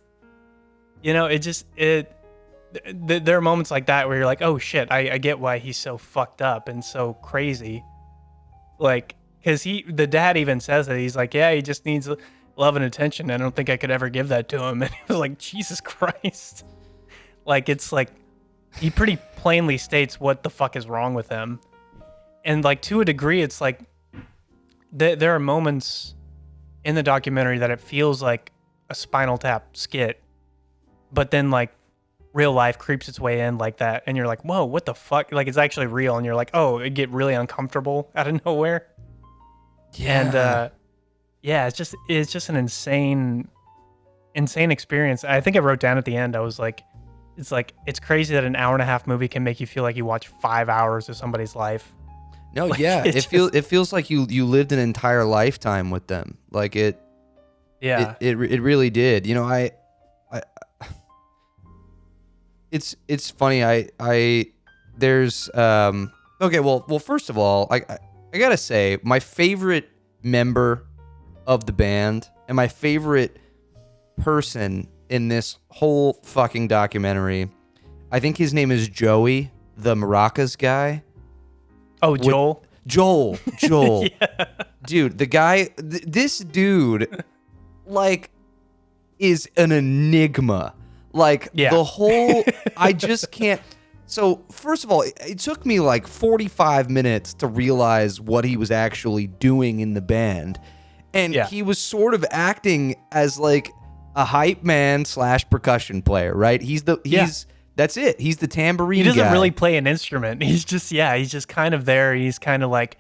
You know, there are moments like that where you're like, oh shit, I get why he's so fucked up and so crazy. Like, because the dad even says that he's like, yeah, he just needs love and attention. I don't think I could ever give that to him. And he was like, Jesus Christ. Like, it's like, he pretty plainly states what the fuck is wrong with him. And like, to a degree, it's like, there are moments in the documentary that it feels like a Spinal Tap skit, but then like real life creeps its way in like that. And you're like, whoa, what the fuck? Like, it's actually real. And you're like, oh, it get really uncomfortable out of nowhere. Yeah. And yeah, it's just an insane experience. I think I wrote down at the end, I was like, it's crazy that an 1.5-hour movie can make you feel like you watch 5 hours of somebody's life. No, Like, yeah, it feels like you lived an entire lifetime with them. Like it really did. You know, it's funny. There's okay. Well, first of all, I gotta say my favorite member of the band and my favorite person in this whole fucking documentary, I think his name is Joey, the maracas guy. Oh, Joel. Yeah. Dude, the guy, this dude, like, is an enigma. Like, the whole, I just can't. So, first of all, it took me like 45 minutes to realize what he was actually doing in the band. And he was sort of acting as like a hype man / percussion player, right? That's it. He's the tambourine guy. He doesn't really play an instrument. He's just kind of there. He's kind of like,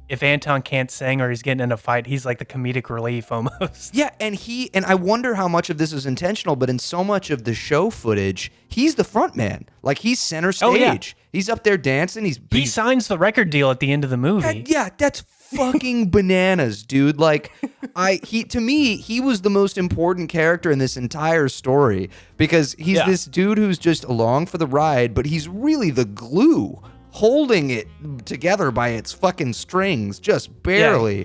if Anton can't sing or he's getting in a fight, he's like the comedic relief almost. Yeah, and I wonder how much of this is intentional, but in so much of the show footage, he's the front man. Like, he's center stage. Oh, yeah. He's up there dancing. He signs the record deal at the end of the movie. That's fucking bananas, dude. Like, to me, he was the most important character in this entire story because he's this dude who's just along for the ride, but he's really the glue holding it together by its fucking strings, just barely. Yeah.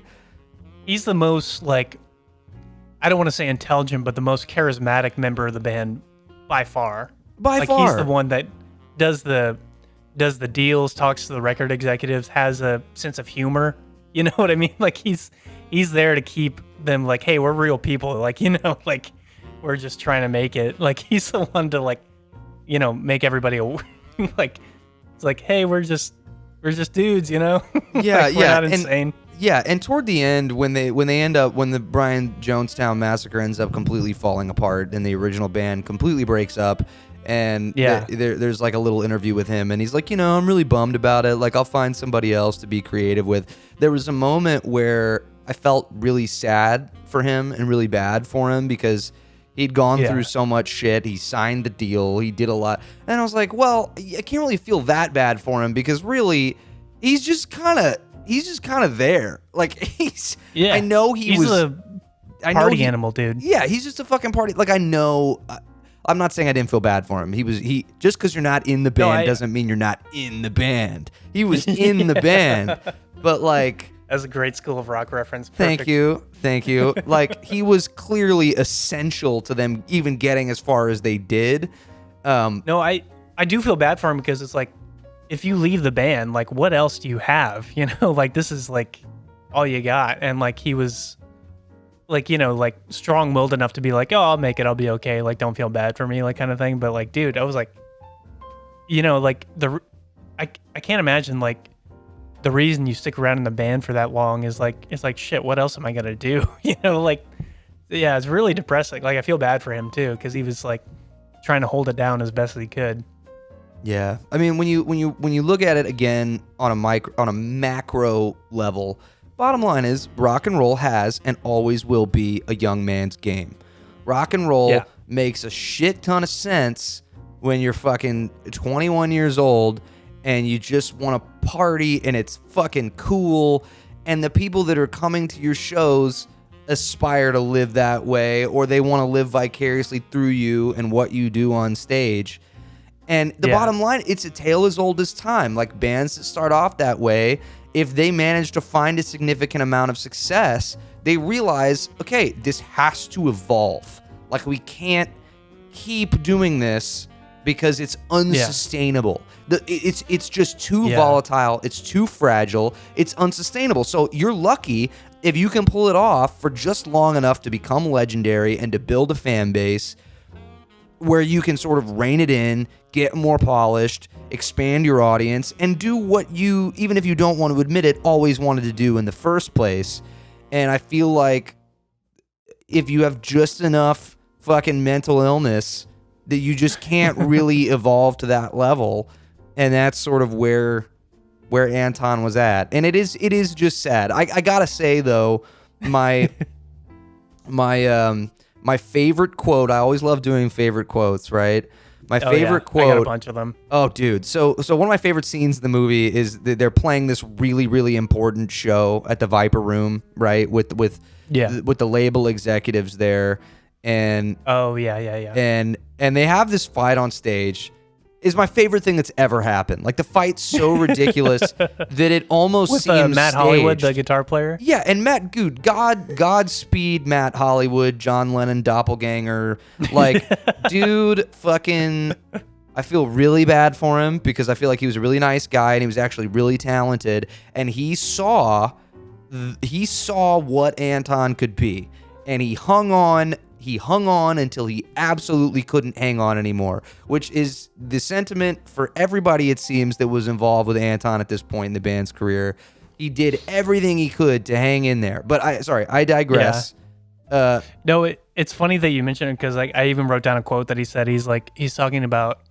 He's the most, like, I don't want to say intelligent, but the most charismatic member of the band by far. He's the one that does the deals, talks to the record executives, has a sense of humor. You know what I mean? Like, he's there to keep them like, hey, we're real people. Like, you know, like, we're just trying to make it. Like, he's the one to, like, you know, make everybody like, it's like, hey, we're just dudes, you know? Yeah, like, we're not insane. And toward the end, when the Brian Jonestown massacre ends up completely falling apart and the original band completely breaks up, and there's like a little interview with him, and he's like, you know, I'm really bummed about it. Like, I'll find somebody else to be creative with. There was a moment where I felt really sad for him and really bad for him because he'd gone through so much shit. He signed the deal. He did a lot. And I was like, well, I can't really feel that bad for him because really, he's just kind of there. Like, I know he's a party animal, dude. Yeah, he's just a fucking party. Like, I know. I'm not saying I didn't feel bad for him. He just because you're not in the band doesn't mean you're not in the band. He was in the band, but like. That's a great School of Rock reference. Perfect. Thank you. Like, he was clearly essential to them even getting as far as they did. No, I do feel bad for him because it's like, if you leave the band, like, what else do you have? You know, like, this is like all you got. And like, he was like, you know, like strong-willed enough to be like, oh, I'll make it. I'll be okay. Like, don't feel bad for me, like, kind of thing. But like, dude, I was like, you know, like I can't imagine like the reason you stick around in the band for that long is like, it's like, shit, what else am I going to do? You know, like, yeah, it's really depressing. Like, I feel bad for him too, because he was like trying to hold it down as best as he could. Yeah. I mean, when you look at it again on a macro level, bottom line is rock and roll has and always will be a young man's game. Rock and roll Yeah. makes a shit ton of sense when you're fucking 21 years old and you just want to party and it's fucking cool. And the people that are coming to your shows aspire to live that way, or they want to live vicariously through you and what you do on stage. And the bottom line, it's a tale as old as time. Like, bands that start off that way, if they manage to find a significant amount of success, they realize, okay, this has to evolve. Like, we can't keep doing this because it's unsustainable. It's just too volatile. It's too fragile. It's unsustainable. So you're lucky if you can pull it off for just long enough to become legendary and to build a fan base where you can sort of rein it in, get more polished, expand your audience, and do what you, even if you don't want to admit it, always wanted to do in the first place. And I feel like if you have just enough fucking mental illness that you just can't really evolve to that level, and that's sort of where Anton was at. And it is just sad. I gotta say though, my favorite quote, I always love doing favorite quotes, right? My favorite quote. I got a bunch of them. Oh, dude. So one of my favorite scenes in the movie is that they're playing this really, really important show at the Viper Room, right? With the label executives there. And and they have this fight on stage. Is my favorite thing that's ever happened. Like, the fight's so ridiculous that it almost with seems Matt staged. Hollywood, the guitar player. Yeah, and Matt, dude, Godspeed, Matt Hollywood, John Lennon doppelganger. Like, dude, fucking, I feel really bad for him because I feel like he was a really nice guy and he was actually really talented, and he saw what Anton could be, and he hung on until he absolutely couldn't hang on anymore, which is the sentiment for everybody, it seems, that was involved with Anton at this point in the band's career. He did everything he could to hang in there. But I digress. Yeah. No, it's funny that you mentioned it because, like, I even wrote down a quote that he said. He's talking about,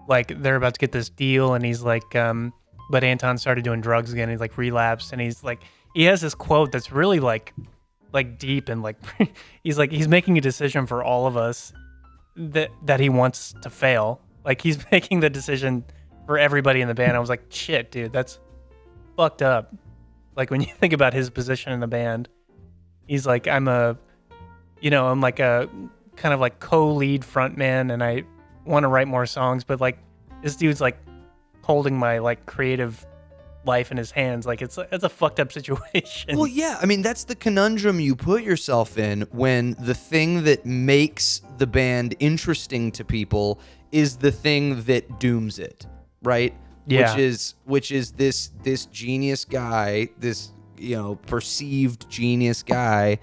like, they're about to get this deal, and he's like, but Anton started doing drugs again. He's like relapsed, and he's like, he has this quote that's really like deep, and like he's making a decision for all of us that he wants to fail. Like, he's making the decision for everybody in the band. I was like, shit, dude, that's fucked up. Like, when you think about his position in the band, he's like, I'm like a kind of like co-lead frontman, and I want to write more songs, but like, this dude's like holding my like creative life in his hands. Like, it's a fucked up situation. Well, yeah, I mean, that's the conundrum you put yourself in when the thing that makes the band interesting to people is the thing that dooms it, right? Yeah. Which is this genius guy, this, perceived genius guy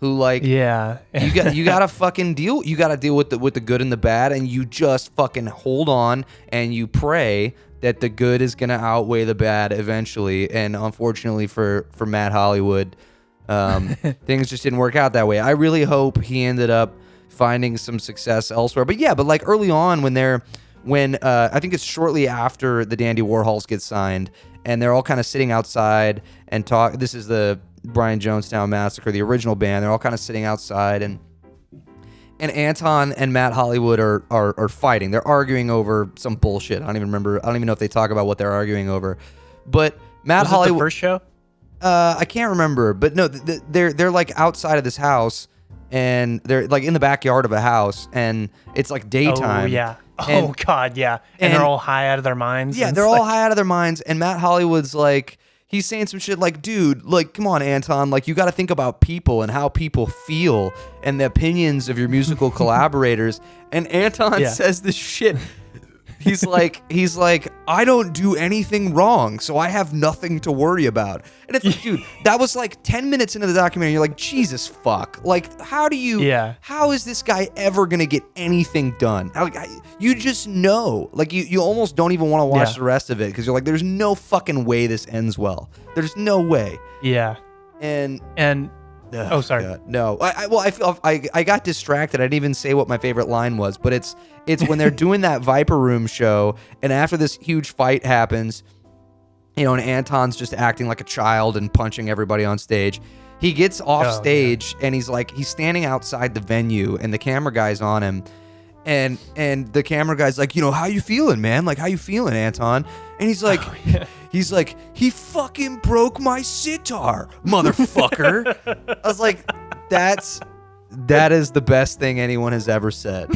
who, like, you gotta fucking deal with the good and the bad, and you just fucking hold on and you pray that the good is going to outweigh the bad eventually. And unfortunately for Matt Hollywood, things just didn't work out that way. I really hope he ended up finding some success elsewhere. But yeah, like early on when I think it's shortly after the Dandy Warhols get signed, and they're all kind of sitting outside and talk. This is the Brian Jonestown Massacre, the original band. They're all kind of sitting outside, and Anton and Matt Hollywood are fighting. They're arguing over some bullshit. I don't even know if they talk about what they're arguing over. But Matt Hollywood. Was it the first show? I can't remember. But no, they're like outside of this house, and they're like in the backyard of a house, and it's like daytime. Oh yeah. God, yeah. And they're all high out of their minds. Yeah, they're all high out of their minds, and Matt Hollywood's like, he's saying some shit like, dude, like, come on, Anton, like, you got to think about people and how people feel and the opinions of your musical collaborators. And Anton says this shit. He's like, I don't do anything wrong, so I have nothing to worry about. And it's like, dude, that was like 10 minutes into the documentary. You're like, Jesus fuck. Like, how is this guy ever going to get anything done? Like, you just know. Like, you almost don't even want to watch the rest of it because you're like, there's no fucking way this ends well. There's no way. Yeah. And oh, sorry. God, no. I got distracted. I didn't even say what my favorite line was, but it's when they're doing that Viper Room show, and after this huge fight happens, and Anton's just acting like a child and punching everybody on stage. He gets off Oh, stage and he's standing outside the venue and the camera guy's on him. And the camera guy's like, how you feeling, man? Like, how you feeling, Anton? And he's like, he fucking broke my sitar, motherfucker. I was like, that is the best thing anyone has ever said.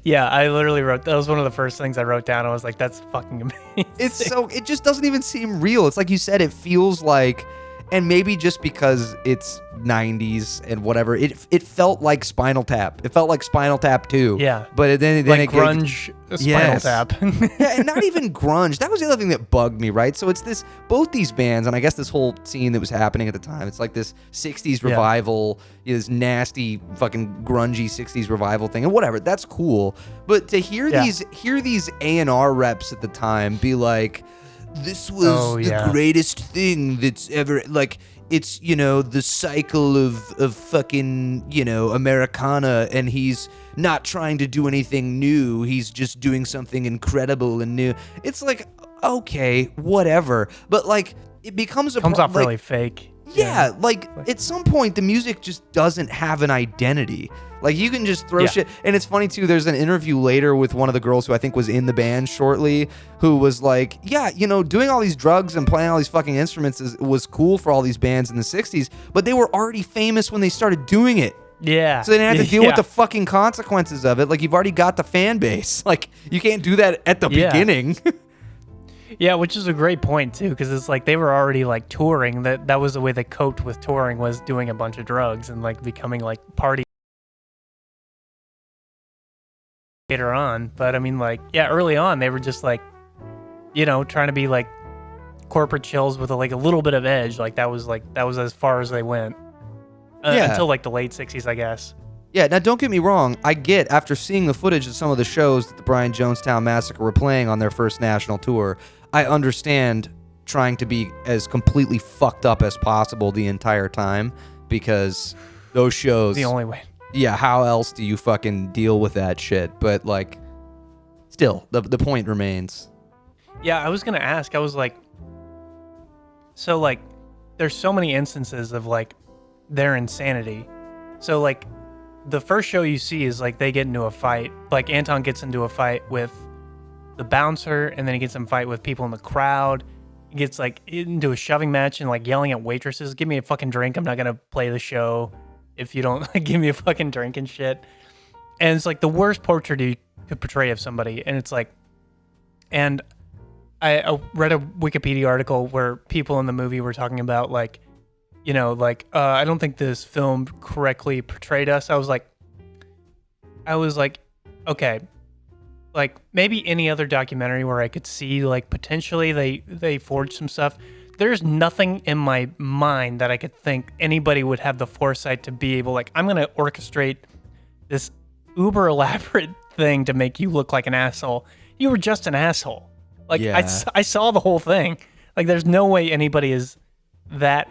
Yeah, I literally that was one of the first things I wrote down. I was like, that's fucking amazing. It just doesn't even seem real. It's like you said, it feels like, and maybe just because it's 90s and whatever, it felt like Spinal Tap. It felt like Spinal Tap 2. Yeah. But then like it grunge Spinal Tap. Yeah, and not even grunge. That was the other thing that bugged me, right? So it's both these bands, and I guess this whole scene that was happening at the time, it's like this 60s revival, this nasty fucking grungy 60s revival thing, and whatever, that's cool. But to hear these A&R reps at the time be like, this was the greatest thing that's ever, like, it's, the cycle of fucking, Americana, and he's not trying to do anything new. He's just doing something incredible and new. It's like, okay, whatever. But, like, it comes off really fake. Yeah, like, at some point, the music just doesn't have an identity. Like, you can just throw shit. And it's funny, too, there's an interview later with one of the girls who I think was in the band shortly, who was like, yeah, doing all these drugs and playing all these fucking instruments was cool for all these bands in the 60s, but they were already famous when they started doing it. Yeah. So they didn't have to deal with the fucking consequences of it. Like, you've already got the fan base. Like, you can't do that at the beginning. Yeah, which is a great point, too, because it's like they were already, like, touring. That was the way they coped with touring, was doing a bunch of drugs and, like, becoming, like, party later on. But, I mean, like, early on, they were just, like, trying to be, like, corporate chills with, a little bit of edge. Like, that was as far as they went. Until, like, the late 60s, I guess. Yeah, now don't get me wrong. I get, after seeing the footage of some of the shows that the Brian Jonestown Massacre were playing on their first national tour, I understand trying to be as completely fucked up as possible the entire time, because those shows... The only way. Yeah, how else do you fucking deal with that shit? But, like, still, the point remains. Yeah, I was going to ask, I was like... So, like, there's so many instances of, like, their insanity. So, like, the first show you see is, like, they get into a fight. Like, Anton gets into a fight with the bouncer, and then he gets in a fight with people in the crowd. He gets, like, into a shoving match and, like, yelling at waitresses, give me a fucking drink, I'm not gonna play the show if you don't, like, give me a fucking drink and shit. And it's, like, the worst portrait you could portray of somebody. And it's, like... And I read a Wikipedia article where people in the movie were talking about, like, I don't think this film correctly portrayed us. I was like, okay, like, maybe any other documentary where I could see, like, potentially they forged some stuff. There's nothing in my mind that I could think anybody would have the foresight to be able, like, I'm going to orchestrate this uber elaborate thing to make you look like an asshole. You were just an asshole. Like, I saw the whole thing. Like, there's no way anybody is that,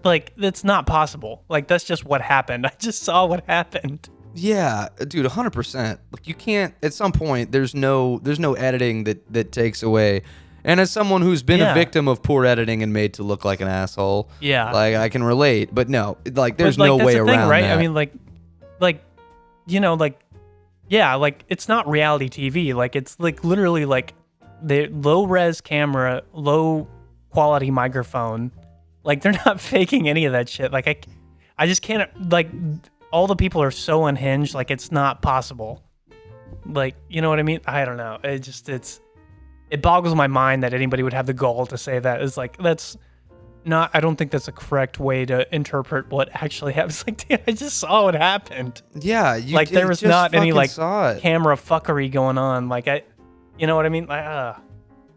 like, that's not possible. Like, that's just what happened. I just saw what happened. Yeah, dude, 100%. Like, you can't, at some point, there's no editing that takes away. And as someone who's been a victim of poor editing and made to look like an asshole, like, I can relate. But no, like, there's no way around right? that. I mean, like, like, it's not reality TV. Like, it's, like, literally, like, the low-res camera, low-quality microphone. Like, they're not faking any of that shit. Like, I just can't, like, all the people are so unhinged, like, it's not possible. Like, you know what I mean? I don't know. It boggles my mind that anybody would have the gall to say that. It's like, I don't think that's a correct way to interpret what actually happens. Like, damn, I just saw what happened. Yeah. Like, there was not any, like, camera fuckery going on. Like, you know what I mean? Like,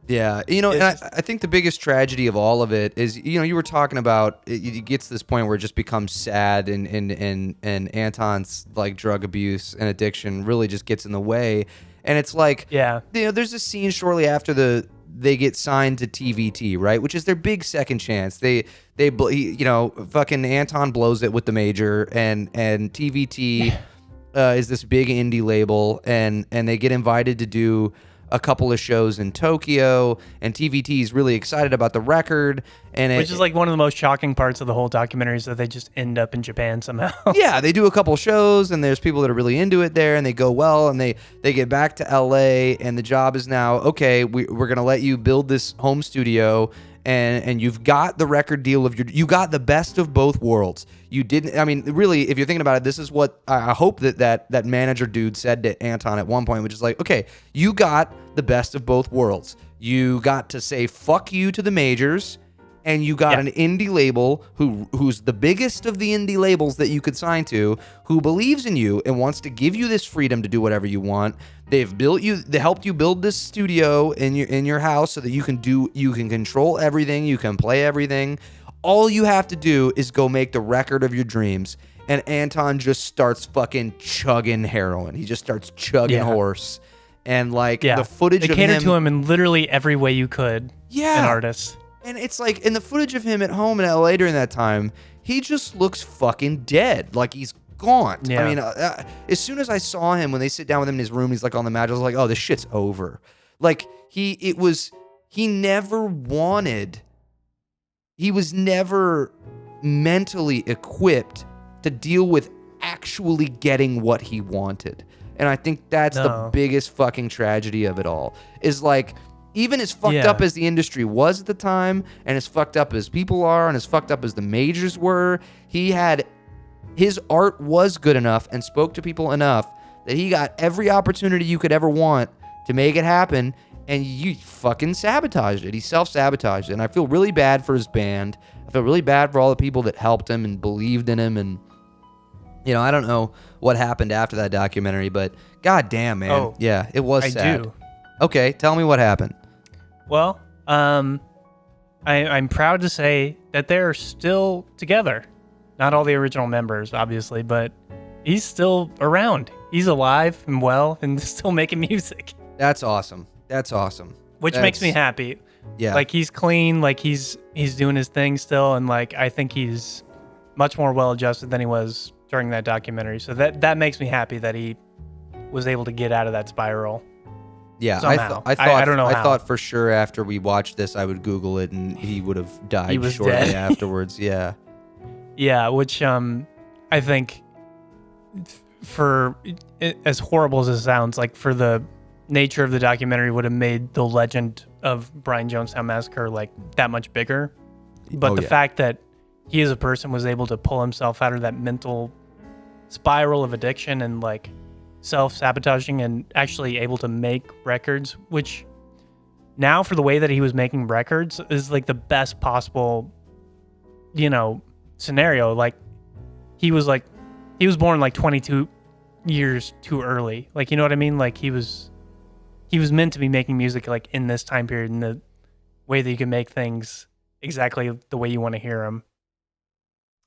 Yeah, and I think the biggest tragedy of all of it is, you were talking about, it gets to this point where it just becomes sad, and Anton's, like, drug abuse and addiction really just gets in the way. And it's like, there's a scene shortly after they get signed to TVT, right? Which is their big second chance. Fucking Anton blows it with the major, and TVT is this big indie label, and they get invited to do a couple of shows in Tokyo, and TVT is really excited about the record. And Which is like one of the most shocking parts of the whole documentary is that they just end up in Japan somehow. Yeah, they do a couple shows, and there's people that are really into it there, and they go well, and they get back to LA, and the job is now, okay, we're going to let you build this home studio, and you've got the record deal you got the best of both worlds. You didn't, I mean, really, if you're thinking about it, this is what I hope that manager dude said to Anton at one point, which is like, okay, you got the best of both worlds. You got to say fuck you to the majors, and you got an indie label who's the biggest of the indie labels that you could sign to, who believes in you and wants to give you this freedom to do whatever you want. They helped you build this studio in your house so that you can control everything, you can play everything. All you have to do is go make the record of your dreams. And Anton just starts fucking chugging heroin. He just starts chugging horse. And the footage of him, they catered to him in literally every way you could. Yeah. An artist. And it's like, in the footage of him at home in LA during that time, he just looks fucking dead. Like, he's gaunt. Yeah. I mean, as soon as I saw him, when they sit down with him in his room, he's like on the mat, I was like, oh, this shit's over. Like, he was never mentally equipped to deal with actually getting what he wanted. And I think that's the biggest fucking tragedy of it all, is like, even as fucked up as the industry was at the time, and as fucked up as people are, and as fucked up as the majors were, his art was good enough and spoke to people enough that he got every opportunity you could ever want to make it happen, and you fucking sabotaged it. He self-sabotaged it, and I feel really bad for his band. I feel really bad for all the people that helped him and believed in him, and I don't know what happened after that documentary, but goddamn, man. Oh, yeah, it was sad. I do. Okay, tell me what happened. Well, I'm proud to say that they're still together. Not all the original members, obviously, but he's still around. He's alive and well and still making music. That's awesome. Which makes me happy. Yeah. Like, he's clean, like he's doing his thing still, and like I think he's much more well adjusted than he was during that documentary. So that makes me happy that he was able to get out of that spiral. Yeah, somehow. I don't know how. thought for sure after we watched this, I would Google it and he would have died He was shortly dead. afterwards. Yeah. Yeah, which I think, for as horrible as it sounds, like for the nature of the documentary, would have made the legend of Brian Jonestown Massacre like that much bigger. But the fact that he as a person was able to pull himself out of that mental spiral of addiction and like self-sabotaging and actually able to make records, which now for the way that he was making records is like the best possible scenario. Like he was born like 22 years too early, like, you know what I mean? Like he was meant to be making music like in this time period, in the way that you can make things exactly the way you want to hear them,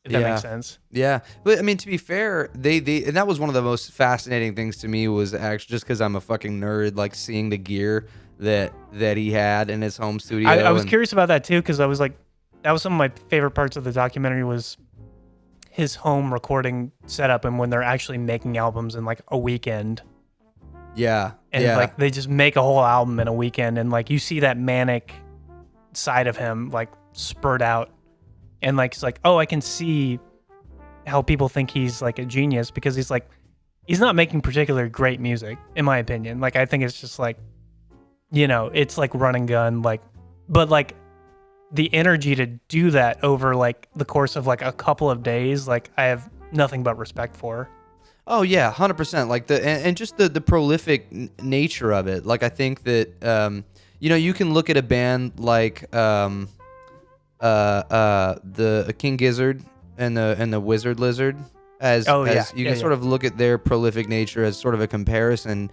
if that makes sense. Yeah. But I mean, to be fair, they and that was one of the most fascinating things to me, was actually, just because I'm a fucking nerd, like seeing the gear that he had in his home studio. I was curious about that too, because I was like, that was some of my favorite parts of the documentary, was his home recording setup and when they're actually making albums in like a weekend. Yeah. And like they just make a whole album in a weekend, and like you see that manic side of him like spurt out. And like, it's like, oh, I can see how people think he's like a genius, because he's not making particularly great music, in my opinion. Like, I think it's just like, it's like run and gun, like, but like the energy to do that over like the course of like a couple of days, like I have nothing but respect for. Oh yeah, 100%. Like and just the prolific nature of it. Like, I think that you can look at a band like the King Gizzard and the Wizard Lizard as you can sort of look at their prolific nature as sort of a comparison,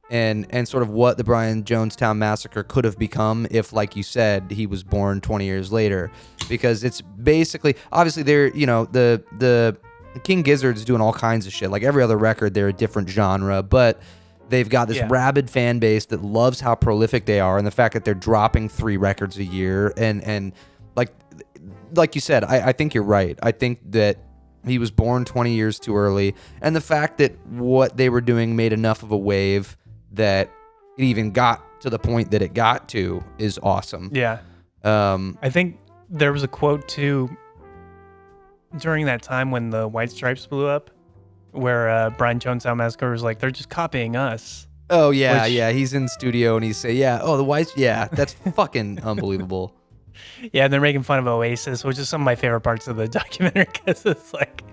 and sort of what the Brian Jonestown Massacre could have become if, like you said, he was born 20 years later. Because it's basically, obviously, they're the King Gizzard's doing all kinds of shit. Like every other record, they're a different genre, but they've got this rabid fan base that loves how prolific they are, and the fact that they're dropping 3 records a year, and like you said, I think you're right. I think that he was born 20 years too early, and the fact that what they were doing made enough of a wave that it even got to the point that it got to is awesome. Yeah. I think there was a quote too during that time when the White Stripes blew up, where Brian Jonestown Massacre was like, they're just copying us. Oh yeah, yeah. He's in studio and he's say, yeah. Oh, the Whites. Yeah, that's fucking unbelievable. Yeah, they're making fun of Oasis, which is some of my favorite parts of the documentary because it's like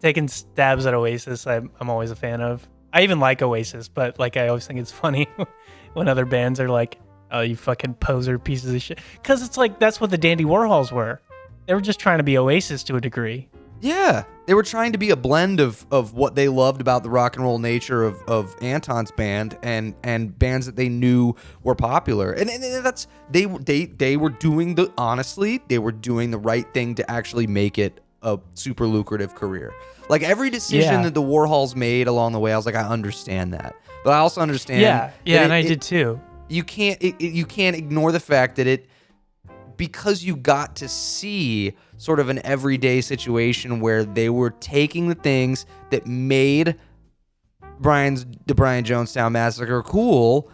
taking stabs at Oasis. I'm always a fan of. I even like Oasis, but like I always think it's funny when other bands are like, "Oh, you fucking poser pieces of shit," because it's like that's what the Dandy Warhols were. They were just trying to be Oasis to a degree. Yeah, they were trying to be a blend of what they loved about the rock and roll nature of Anton's band and bands that they knew were popular. And that's they were doing they were doing the right thing to actually make it a super lucrative career. Like every decision that the Warhols made along the way, I was like, I understand that, but I also understand. And I did too. You can't ignore the fact that because you got to see sort of an everyday situation where they were taking the things that made the Brian Jonestown Massacre cool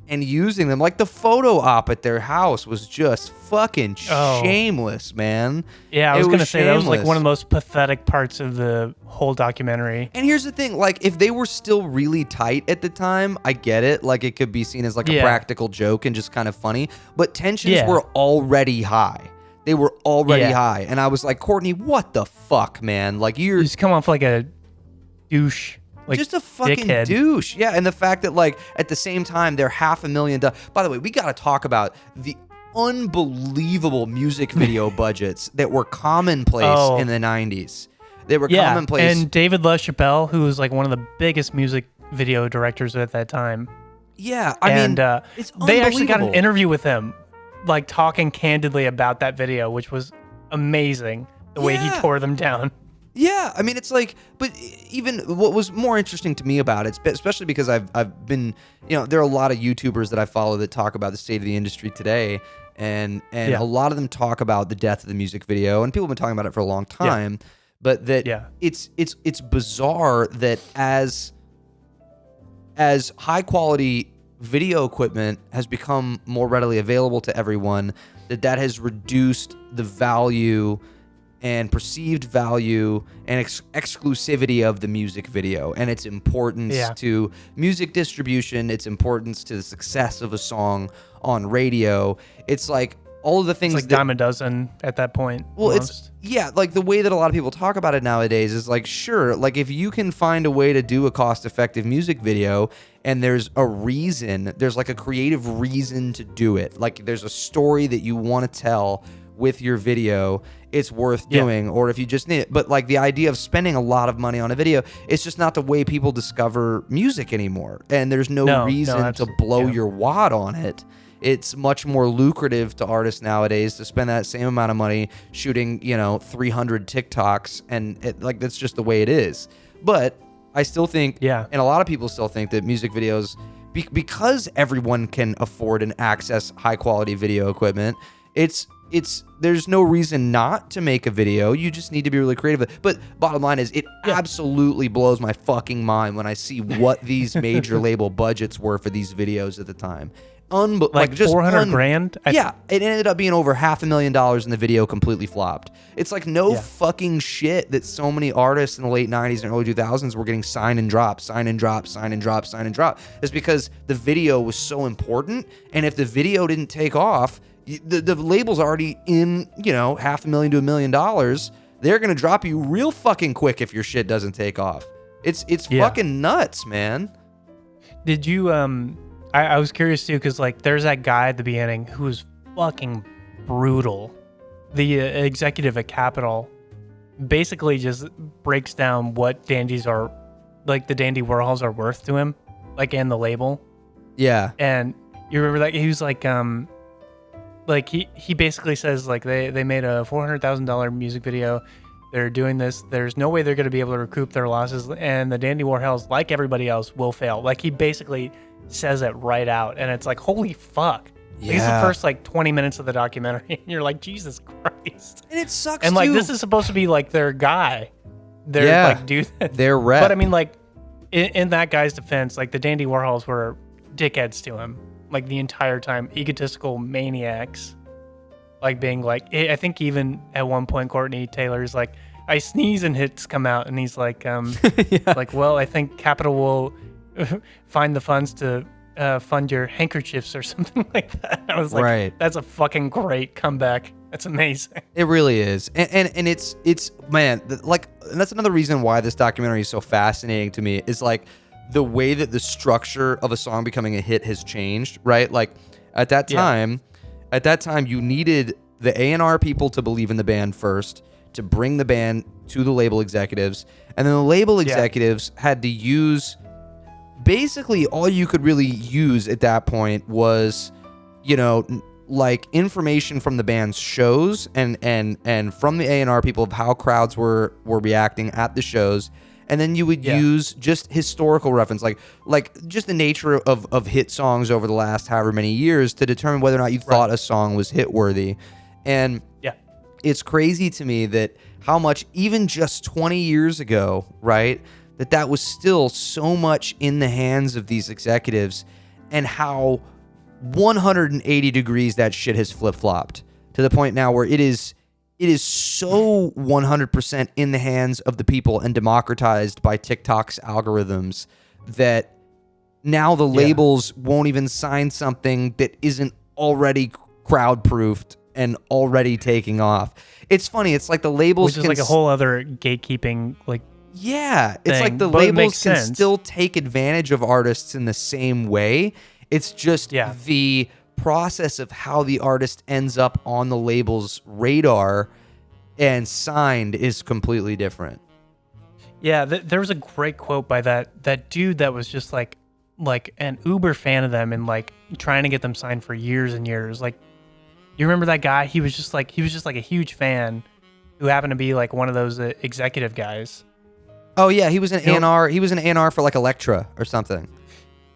and using them. Like the photo op at their house was just fucking shameless, man. Yeah, I was going to say that was like one of the most pathetic parts of the whole documentary. And here's the thing, like if they were still really tight at the time, I get it. Like it could be seen as like a practical joke and just kind of funny, but tensions were already high. They were already high. And I was like, Courtney, what the fuck, man? Like you just come off like a douche. Like just a fucking dickhead. douche. Yeah, and the fact that like at the same time they're $500,000. By the way, we got to talk about the unbelievable music video budgets that were commonplace in the 90s. They were commonplace. And David LaChapelle, who was like one of the biggest music video directors at that time. Yeah, I mean, it's they actually got an interview with him, like talking candidly about that video, which was amazing. The way he tore them down. Yeah, I mean, it's like, but even what was more interesting to me about it, especially because I've been, there are a lot of YouTubers that I follow that talk about the state of the industry today, and a lot of them talk about the death of the music video, and people have been talking about it for a long time, but that it's bizarre that as high quality video equipment has become more readily available to everyone, that has reduced the value and perceived value and exclusivity of the music video and its importance to music distribution, its importance to the success of a song on radio. It's like all of the things it's like dime a dozen at that point. Well, almost. it's like the way that a lot of people talk about it nowadays is like, sure, like if you can find a way to do a cost-effective music video and there's a reason, there's like a creative reason to do it. Like there's a story that you want to tell with your video, it's worth doing. Or if you just need it, but like the idea of spending a lot of money on a video, it's just not the way people discover music anymore. And there's no reason to blow your wad on it. It's much more lucrative to artists nowadays to spend that same amount of money shooting, 300 TikToks, and that's just the way it is. But I still think, and a lot of people still think that music videos, because everyone can afford and access high quality video equipment, there's no reason not to make a video. You just need to be really creative. But bottom line is, it absolutely blows my fucking mind when I see what these major label budgets were for these videos at the time. Like just $400,000? It ended up being over $500,000 and the video completely flopped. It's like fucking shit that so many artists in the late 90s and early 2000s were getting sign and drop. It's because the video was so important, and if the video didn't take off, the label's already in, $500,000 to $1 million. They're gonna drop you real fucking quick if your shit doesn't take off. It's fucking nuts, man. Did you I was curious too, because like there's that guy at the beginning who was fucking brutal. The executive at Capitol basically just breaks down what dandies are, like the Dandy Warhols are worth to him, like in the label. Yeah. And you remember that he was like he basically says like they made a $400,000 music video. They're doing this. There's no way they're going to be able to recoup their losses, and the Dandy Warhols, like everybody else, will fail. Like he basically says it right out, and it's like, holy fuck. Yeah. It's the first like 20 minutes of the documentary, and you're like, Jesus Christ. And it sucks. And like this is supposed to be like their guy. They're like, dude. They're rep. But I mean, like in that guy's defense, like the Dandy Warhols were dickheads to him, like the entire time, egotistical maniacs, like being like, I think even at one point Courtney Taylor's like, I sneeze and hits come out, and he's like, like, well, I think Capital will find the funds to fund your handkerchiefs or something like that. I was like, Right. That's a fucking great comeback. That's amazing. It really is, and it's man, like, and that's another reason why this documentary is so fascinating to me, is like the way that the structure of a song becoming a hit has changed, right? Like at that time, you needed the A&R people to believe in the band first, to bring the band to the label executives, and then the label executives had to use, basically all you could really use at that point was, you know, like information from the band's shows and from the A&R people of how crowds were reacting at the shows, and then you would use just historical reference, like just the nature of hit songs over the last however many years to determine whether or not you thought a song was hit worthy. And it's crazy to me that how much, even just 20 years ago, right, that was still so much in the hands of these executives, and how 180 degrees that shit has flip-flopped to the point now where it is so 100% in the hands of the people and democratized by TikTok's algorithms that now the labels won't even sign something that isn't already crowd-proofed and already taking off. It's funny. It's like the labels, which is like a whole other gatekeeping, like, yeah, it's thing, like the but it labels makes can sense. still take advantage of artists in the same way. It's just the process of how the artist ends up on the label's radar and signed is completely different. Yeah, there was a great quote by that dude that was just like an uber fan of them and like trying to get them signed for years and years. Like, you remember that guy? He was just like a huge fan who happened to be like one of those executive guys. Oh yeah, he was an A&R. He was an A&R for like Elektra or something.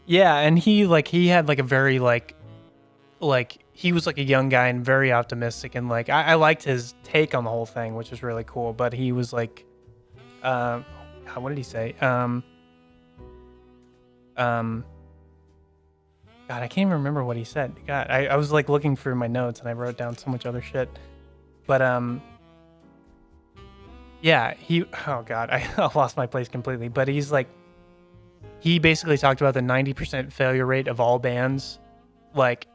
Yeah, and he had like a very like he was like a young guy and very optimistic, and like I liked his take on the whole thing, which was really cool. But he was like, what did he say? God, I can't even remember what he said. God, I was like looking through my notes and I wrote down so much other shit. But yeah, oh God, I lost my place completely. But he's like, he basically talked about the 90% failure rate of all bands, like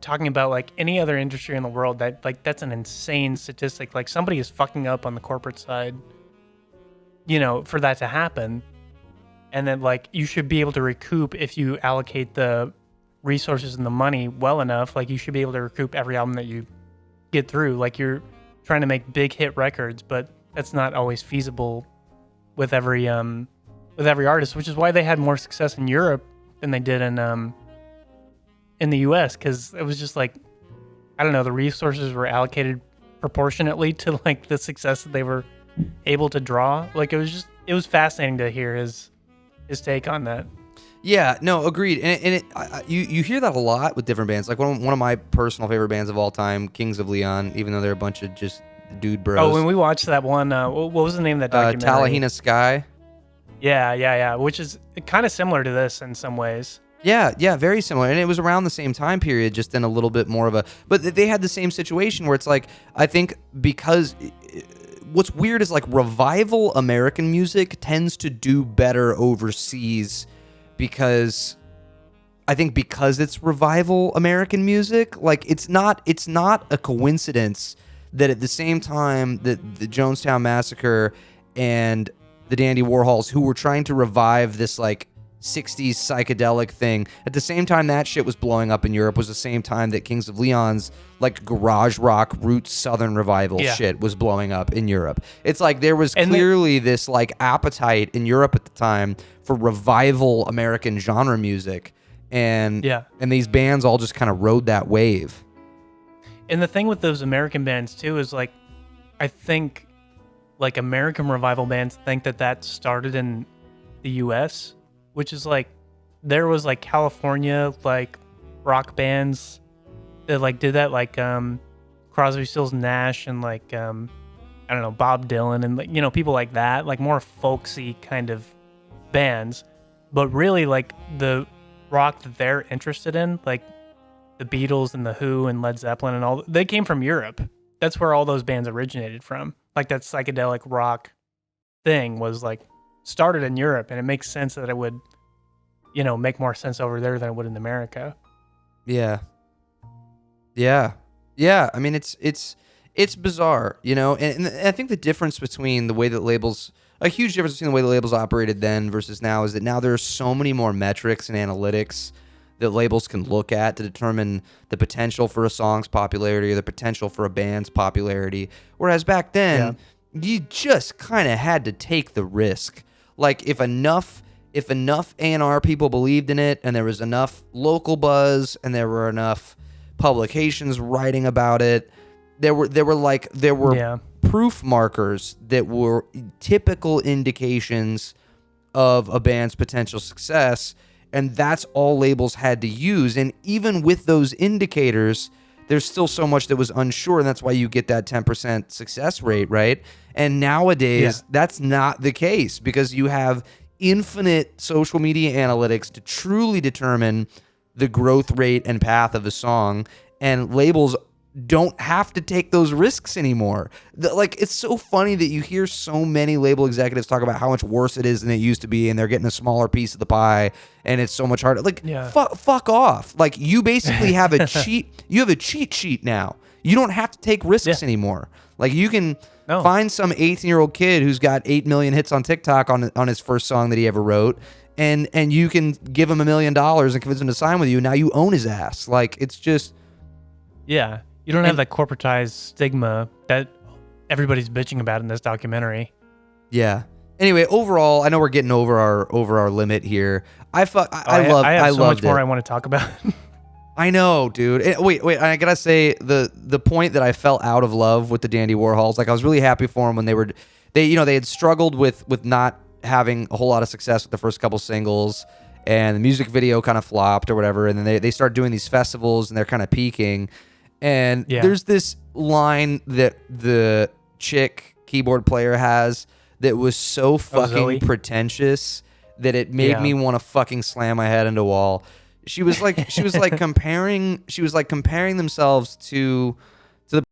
talking about like any other industry in the world, that like that's an insane statistic. Like somebody is fucking up on the corporate side, you know, for that to happen. And then like you should be able to recoup if you allocate the resources and the money well enough. Like you should be able to recoup every album that you get through. Like you're trying to make big hit records, but that's not always feasible with every artist, which is why they had more success in Europe than they did in the US, because it was just like, I don't know, the resources were allocated proportionately to like the success that they were able to draw. Like it was fascinating to hear his take on that. Yeah, no, agreed. And you hear that a lot with different bands. Like one of my personal favorite bands of all time, Kings of Leon, even though they're a bunch of just dude bros. Oh, when we watched that one, what was the name of that documentary? Talahina Sky. Yeah, which is kind of similar to this in some ways. Yeah, very similar. And it was around the same time period, just in a little bit more of a... But they had the same situation where it's like, I think because... What's weird is like revival American music tends to do better overseas because it's revival American music. Like it's not a coincidence that at the same time that the Jonestown Massacre and the Dandy Warhols, who were trying to revive this like 60s psychedelic thing, at the same time that shit was blowing up in Europe was the same time that Kings of Leon's like garage rock roots southern revival shit was blowing up in Europe. It's like there was clearly this like appetite in Europe at the time for revival American genre music, and these bands all just kind of rode that wave. And the thing with those American bands too is like, I think like American revival bands think that started in the US, which is like, there was like California like rock bands that like did that, like Crosby, Stills, Nash, and like I don't know, Bob Dylan, and like, you know, people like that, like more folksy kind of bands. But really like the rock that they're interested in, like the Beatles and the Who and Led Zeppelin and all, they came from Europe. That's where all those bands originated from. Like that psychedelic rock thing was like started in Europe, and it makes sense that it would, make more sense over there than it would in America. Yeah. I mean, it's bizarre, and I think the difference between the way that labels, a huge difference between the way the labels operated then versus now, is that now there are so many more metrics and analytics that labels can look at to determine the potential for a song's popularity or the potential for a band's popularity. Whereas back then, you just kind of had to take the risk. Like if enough A&R people believed in it, and there was enough local buzz, and there were enough publications writing about it, there were proof markers that were typical indications of a band's potential success, and that's all labels had to use. And even with those indicators, there's still so much that was unsure, and that's why you get that 10% success rate, right? And nowadays, that's not the case, because you have infinite social media analytics to truly determine the growth rate and path of a song, and labels don't have to take those risks anymore. It's so funny that you hear so many label executives talk about how much worse it is than it used to be, and they're getting a smaller piece of the pie, and it's so much harder. Fuck off. Like, you basically have a cheat sheet now. You don't have to take risks anymore. Like, you can find some 18-year-old kid who's got 8 million hits on TikTok on his first song that he ever wrote, and you can give him $1 million and convince him to sign with you. Now you own his ass. Like, it's just... Yeah. You don't have that corporatized stigma that everybody's bitching about in this documentary. Yeah. Anyway, overall, I know we're getting over our limit here. I have so much more I want to talk about. I know, dude. Wait. I gotta say the point that I felt out of love with the Dandy Warhols. Like, I was really happy for them when they had struggled with not having a whole lot of success with the first couple singles, and the music video kind of flopped or whatever. And then they start doing these festivals, and they're kind of peaking. And there's this line that the chick keyboard player has that was so fucking pretentious that it made me want to fucking slam my head into a wall. She was comparing themselves to the,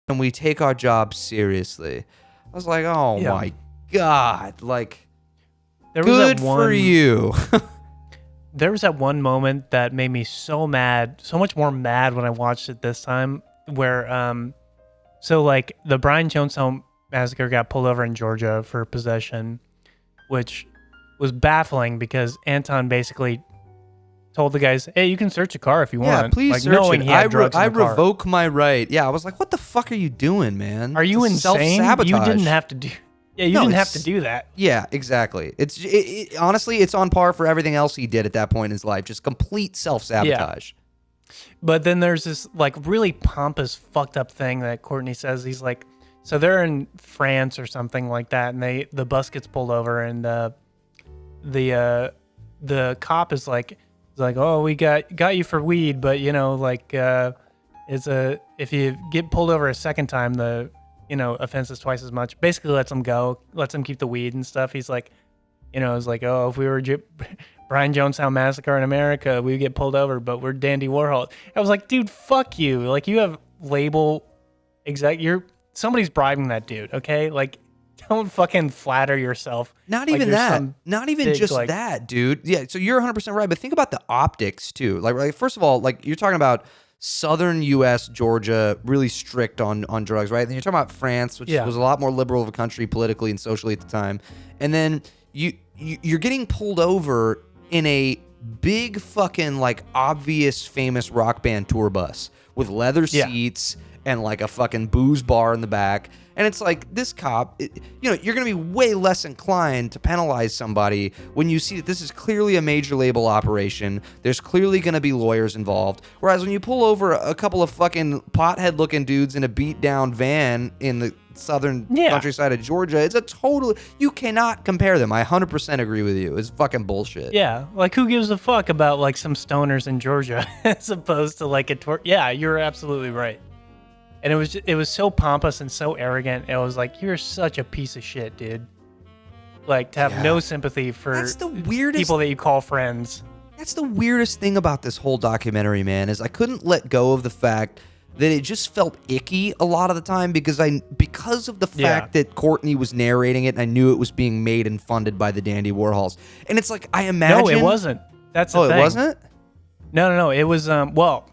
and we take our job seriously. I was like, oh my God, like, good for you. There was that one moment that made me so mad, so much more mad when I watched it this time, where, the Brian Jonestown massacre got pulled over in Georgia for possession, which was baffling because Anton basically told the guys, hey, you can search a car if you want. Yeah, please search knowing it. He had drugs in the car. Revoke my right. Yeah, I was like, what the fuck are you doing, man? Are you insane? Self-sabotage. You didn't have to do... Yeah, you didn't have to do that. Yeah, exactly. Honestly, it's on par for everything else he did at that point in his life. Just complete self-sabotage. Yeah. But then there's this really pompous, fucked up thing that Courtney says. He's like, so they're in France or something like that, and the bus gets pulled over, and the cop is like, oh, we got you for weed, but if you get pulled over a second time, the offense is twice as much. Basically lets him go, lets him keep the weed and stuff. He's like, it's like, oh, if we were Brian Jonestown Massacre in America, we would get pulled over, but we're Dandy Warhol. I was like, dude, fuck you. Like, you have label somebody's bribing that dude, okay? Like, don't fucking flatter yourself. Not even that. Not even just that, dude. Yeah, so you're 100% right, but think about the optics, too. Like, first of all, like, you're talking about southern U.S., Georgia, really strict on drugs, right? Then you're talking about France, which was a lot more liberal of a country politically and socially at the time. And then you're getting pulled over in a big fucking, like, obvious famous rock band tour bus with leather seats and, like, a fucking booze bar in the back. And it's like, this cop, you're going to be way less inclined to penalize somebody when you see that this is clearly a major label operation. There's clearly going to be lawyers involved. Whereas when you pull over a couple of fucking pothead-looking dudes in a beat-down van in the southern countryside of Georgia, it's you cannot compare them. I 100% agree with you. It's fucking bullshit. Yeah, like, who gives a fuck about, like, some stoners in Georgia as opposed to, like, a tour? Yeah, you're absolutely right. And it was so pompous and so arrogant. It was like, you're such a piece of shit, dude. like to have no sympathy for That's the weirdest people that you call friends. That's the weirdest thing about this whole documentary, man, is I couldn't let go of the fact that it just felt icky a lot of the time because of the fact that Courtney was narrating it and I knew it was being made and funded by the Dandy Warhols. And it's like, I imagine... No, it wasn't. That's the thing. Oh, it wasn't? No. It was, well,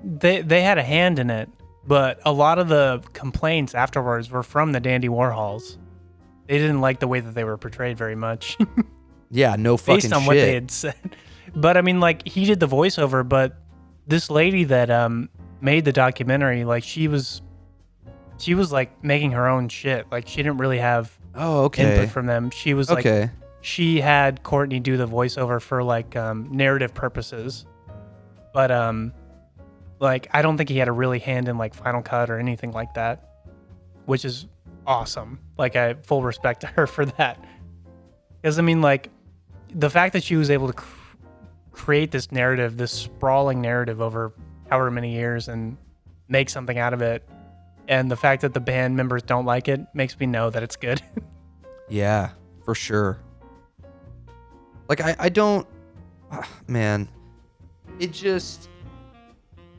they had a hand in it, but a lot of the complaints afterwards were from the Dandy Warhols. They didn't like the way that they were portrayed very much. Yeah, no fucking shit. Based on what they had said. But, I mean, like, he did the voiceover, but this lady that made the documentary, like, she was like, making her own shit. Like, she didn't really have input from them. She was, like, she had Courtney do the voiceover for, like, narrative purposes. But, like, I don't think he had a really hand in, like, Final Cut or anything like that, which is awesome. Like, I have full respect to her for that. Because, I mean, like, the fact that she was able to create this narrative, this sprawling narrative over however many years and make something out of it, and the fact that the band members don't like it makes me know that it's good. Yeah, for sure. Like, I don't... man. It just...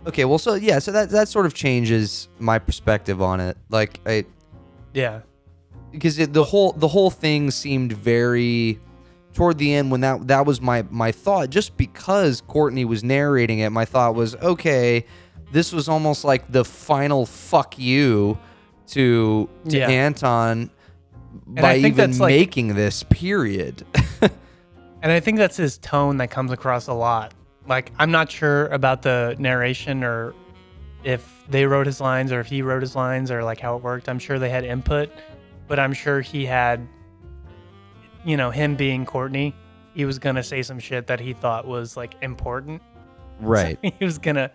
Okay, well, so that sort of changes my perspective on it. Like, Yeah. Because the whole thing seemed very... Toward the end, when that was my thought, just because Courtney was narrating it, my thought was, okay, this was almost like the final fuck you to Anton by even making this, period. And I think that's his tone that comes across a lot. Like, I'm not sure about the narration or if they wrote his lines or if he wrote his lines or like how it worked. I'm sure they had input, but I'm sure he had... You know, him being Courtney, he was going to say some shit that he thought was, like, important. Right. So he was going to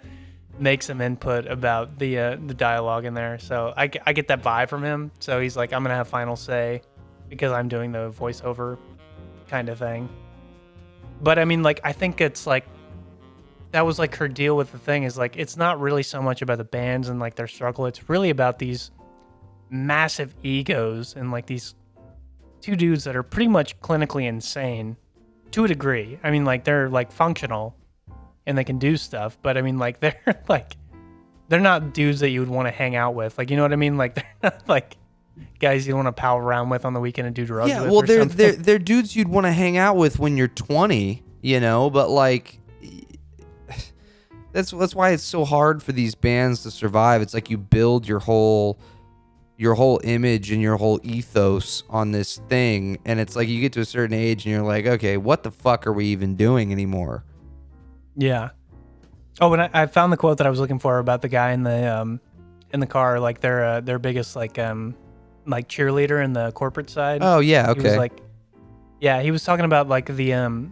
make some input about the dialogue in there. So I get that vibe from him. So he's like, I'm going to have final say because I'm doing the voiceover kind of thing. But, I mean, like, I think it's, like, that was, like, her deal with the thing is, like, it's not really so much about the bands and, like, their struggle. It's really about these massive egos and, like, these... two dudes that are pretty much clinically insane to a degree. I mean, like, they're, like, functional and they can do stuff, but I mean, like, they're not dudes that you would want to hang out with. Like, you know what I mean? Like, they're not, like, guys you want to pal around with on the weekend and do drugs with. Yeah, well, they're dudes you'd want to hang out with when you're 20, you know, but, like, that's why it's so hard for these bands to survive. It's like you build your whole image and your whole ethos on this thing, and it's like you get to a certain age and you're like, okay, what the fuck are we even doing anymore? Yeah. Oh, and I found the quote that I was looking for about the guy in the car, like their biggest like cheerleader in the corporate side. Oh yeah, okay. He was like, yeah, he was talking about like the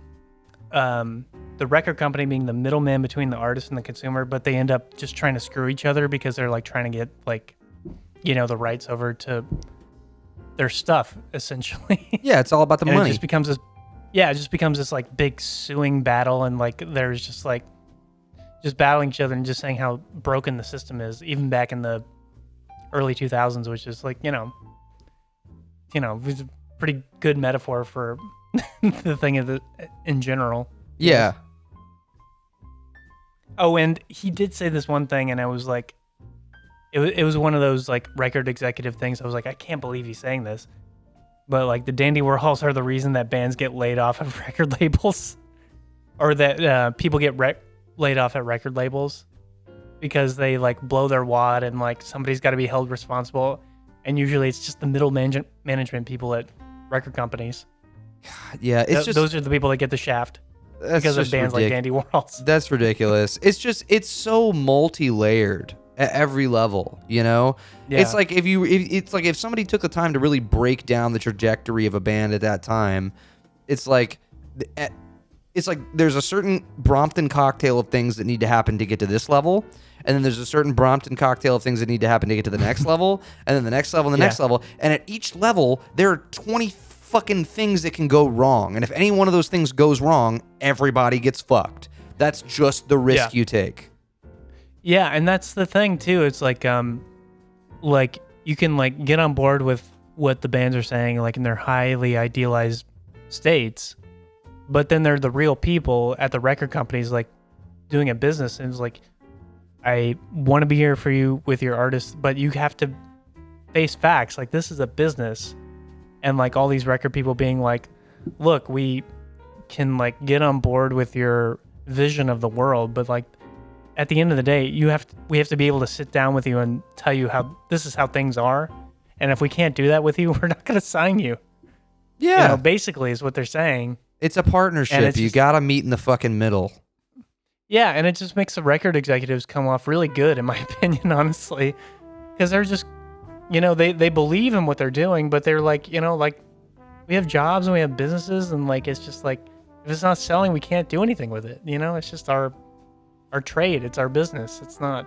record company being the middleman between the artist and the consumer, but they end up just trying to screw each other because they're like trying to get like, you know, the rights over to their stuff, essentially. Yeah, it's all about the money. It just becomes this like big suing battle, and like there's just like just battling each other and just saying how broken the system is, even back in the early 2000s, which is like, you know, it's a pretty good metaphor for the thing in general. Yeah. Oh, and he did say this one thing, and I was like, it was one of those like record executive things. I was like, I can't believe he's saying this. But like the Dandy Warhols are the reason that bands get laid off of record labels, or that people get laid off at record labels because they like blow their wad and like somebody's got to be held responsible. And usually it's just the middle management people at record companies. God, yeah, those are the people that get the shaft because of bands like Dandy Warhols. That's ridiculous. It's so multi-layered at every level, you know? Yeah. It's like if somebody took the time to really break down the trajectory of a band at that time, it's like there's a certain Brompton cocktail of things that need to happen to get to this level, and then there's a certain Brompton cocktail of things that need to happen to get to the next level, and then the next level and the next level, and at each level there are 20 fucking things that can go wrong, and if any one of those things goes wrong, everybody gets fucked. That's just the risk you take. Yeah, and that's the thing too. It's like you can like get on board with what the bands are saying, like in their highly idealized states, but then they're the real people at the record companies, like doing a business, and it's like, I want to be here for you with your artist, but you have to face facts. Like, this is a business, and like all these record people being like, look, we can like get on board with your vision of the world, but like at the end of the day, we have to be able to sit down with you and tell you how this is how things are, and if we can't do that with you, we're not going to sign you. Yeah, you know, basically is what they're saying. It's a partnership. You got to meet in the fucking middle. Yeah, and it just makes the record executives come off really good, in my opinion, honestly, because they're just, you know, they believe in what they're doing, but they're like, you know, like, we have jobs and we have businesses, and like, it's just like, if it's not selling, we can't do anything with it. You know, it's just our trade. It's our business. It's not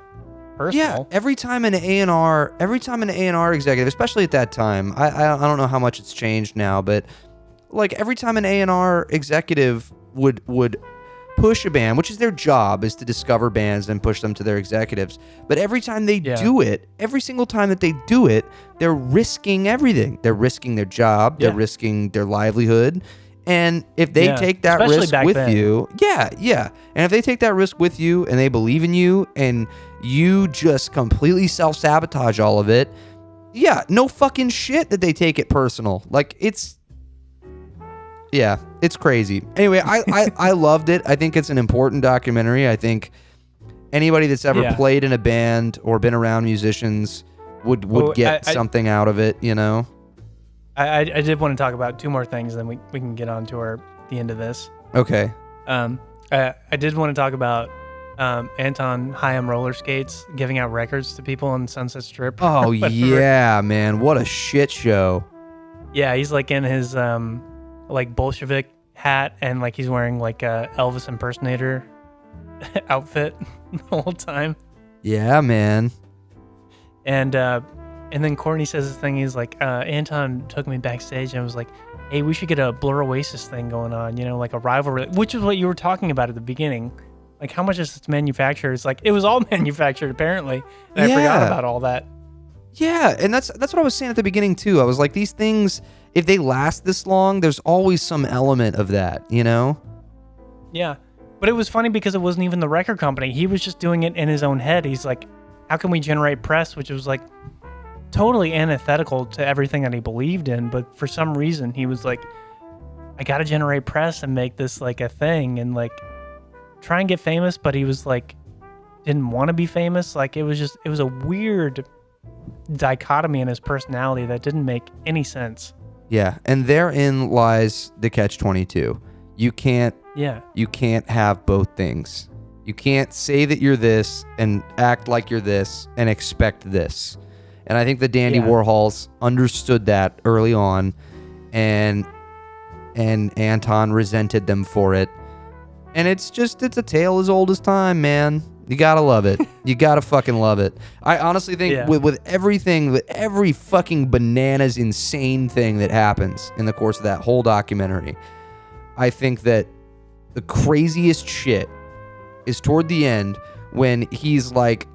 personal. Yeah, every time an A&R executive, especially at that time, I don't know how much it's changed now, but like every time an A&R executive would push a band, which is their job, is to discover bands and push them to their executives. But every time they do it, every single time that they do it, they're risking everything. They're risking their job. They're risking their livelihood. And if they take that risk with you, and if they take that risk with you and they believe in you and you just completely self-sabotage all of it, no fucking shit that they take it personal. Like, it's crazy. Anyway, I loved it. I think it's an important documentary. I think anybody that's ever played in a band or been around musicians would get something out of it, you know? I did want to talk about two more things, then we can get on to the end of this. Okay. I did want to talk about Anton high on roller skates, giving out records to people on Sunset Strip. Oh, yeah, man. What a shit show. Yeah, he's like in his like Bolshevik hat, and like he's wearing like a Elvis impersonator outfit the whole time. Yeah, man. And then Courtney says this thing. He's like, Anton took me backstage and was like, hey, we should get a Blur Oasis thing going on, you know, like a rivalry, which is what you were talking about at the beginning. Like, how much is this manufactured? It's like, it was all manufactured, apparently. And I forgot about all that. Yeah, and that's what I was saying at the beginning, too. I was like, these things, if they last this long, there's always some element of that, you know? Yeah. But it was funny because it wasn't even the record company. He was just doing it in his own head. He's like, how can we generate press? Which was like totally antithetical to everything that he believed in. But for some reason, he was like, I got to generate press and make this like a thing and like try and get famous. But he was like, didn't want to be famous. Like, it was a weird dichotomy in his personality that didn't make any sense. Yeah, and therein lies the catch-22. You can't have both things. You can't say that you're this and act like you're this and expect this. And I think the Dandy Warhols understood that early on, and Anton resented them for it. And it's a tale as old as time, man. You gotta love it. You gotta fucking love it. I honestly think with everything, with every fucking bananas insane thing that happens in the course of that whole documentary, I think that the craziest shit is toward the end when he's like,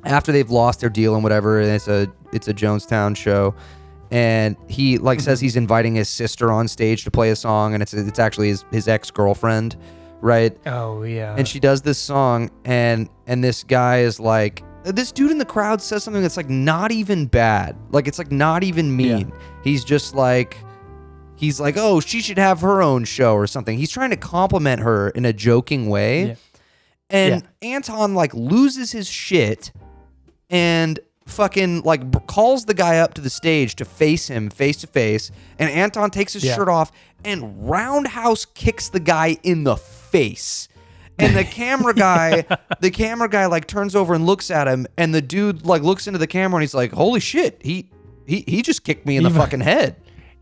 after they've lost their deal and whatever, and it's a Jonestown show, and he like says he's inviting his sister on stage to play a song, and it's actually his ex-girlfriend, right? Oh yeah. And she does this song, and this guy is like, this dude in the crowd says something that's like not even bad, like it's like not even mean. Yeah. He's just like, oh, she should have her own show or something. He's trying to compliment her in a joking way. Yeah. And Anton like loses his shit and fucking like calls the guy up to the stage to face him face to face. And Anton takes his shirt off and roundhouse kicks the guy in the face. And the camera guy like turns over and looks at him, and the dude like looks into the camera and he's like, holy shit, he just kicked me in the fucking head.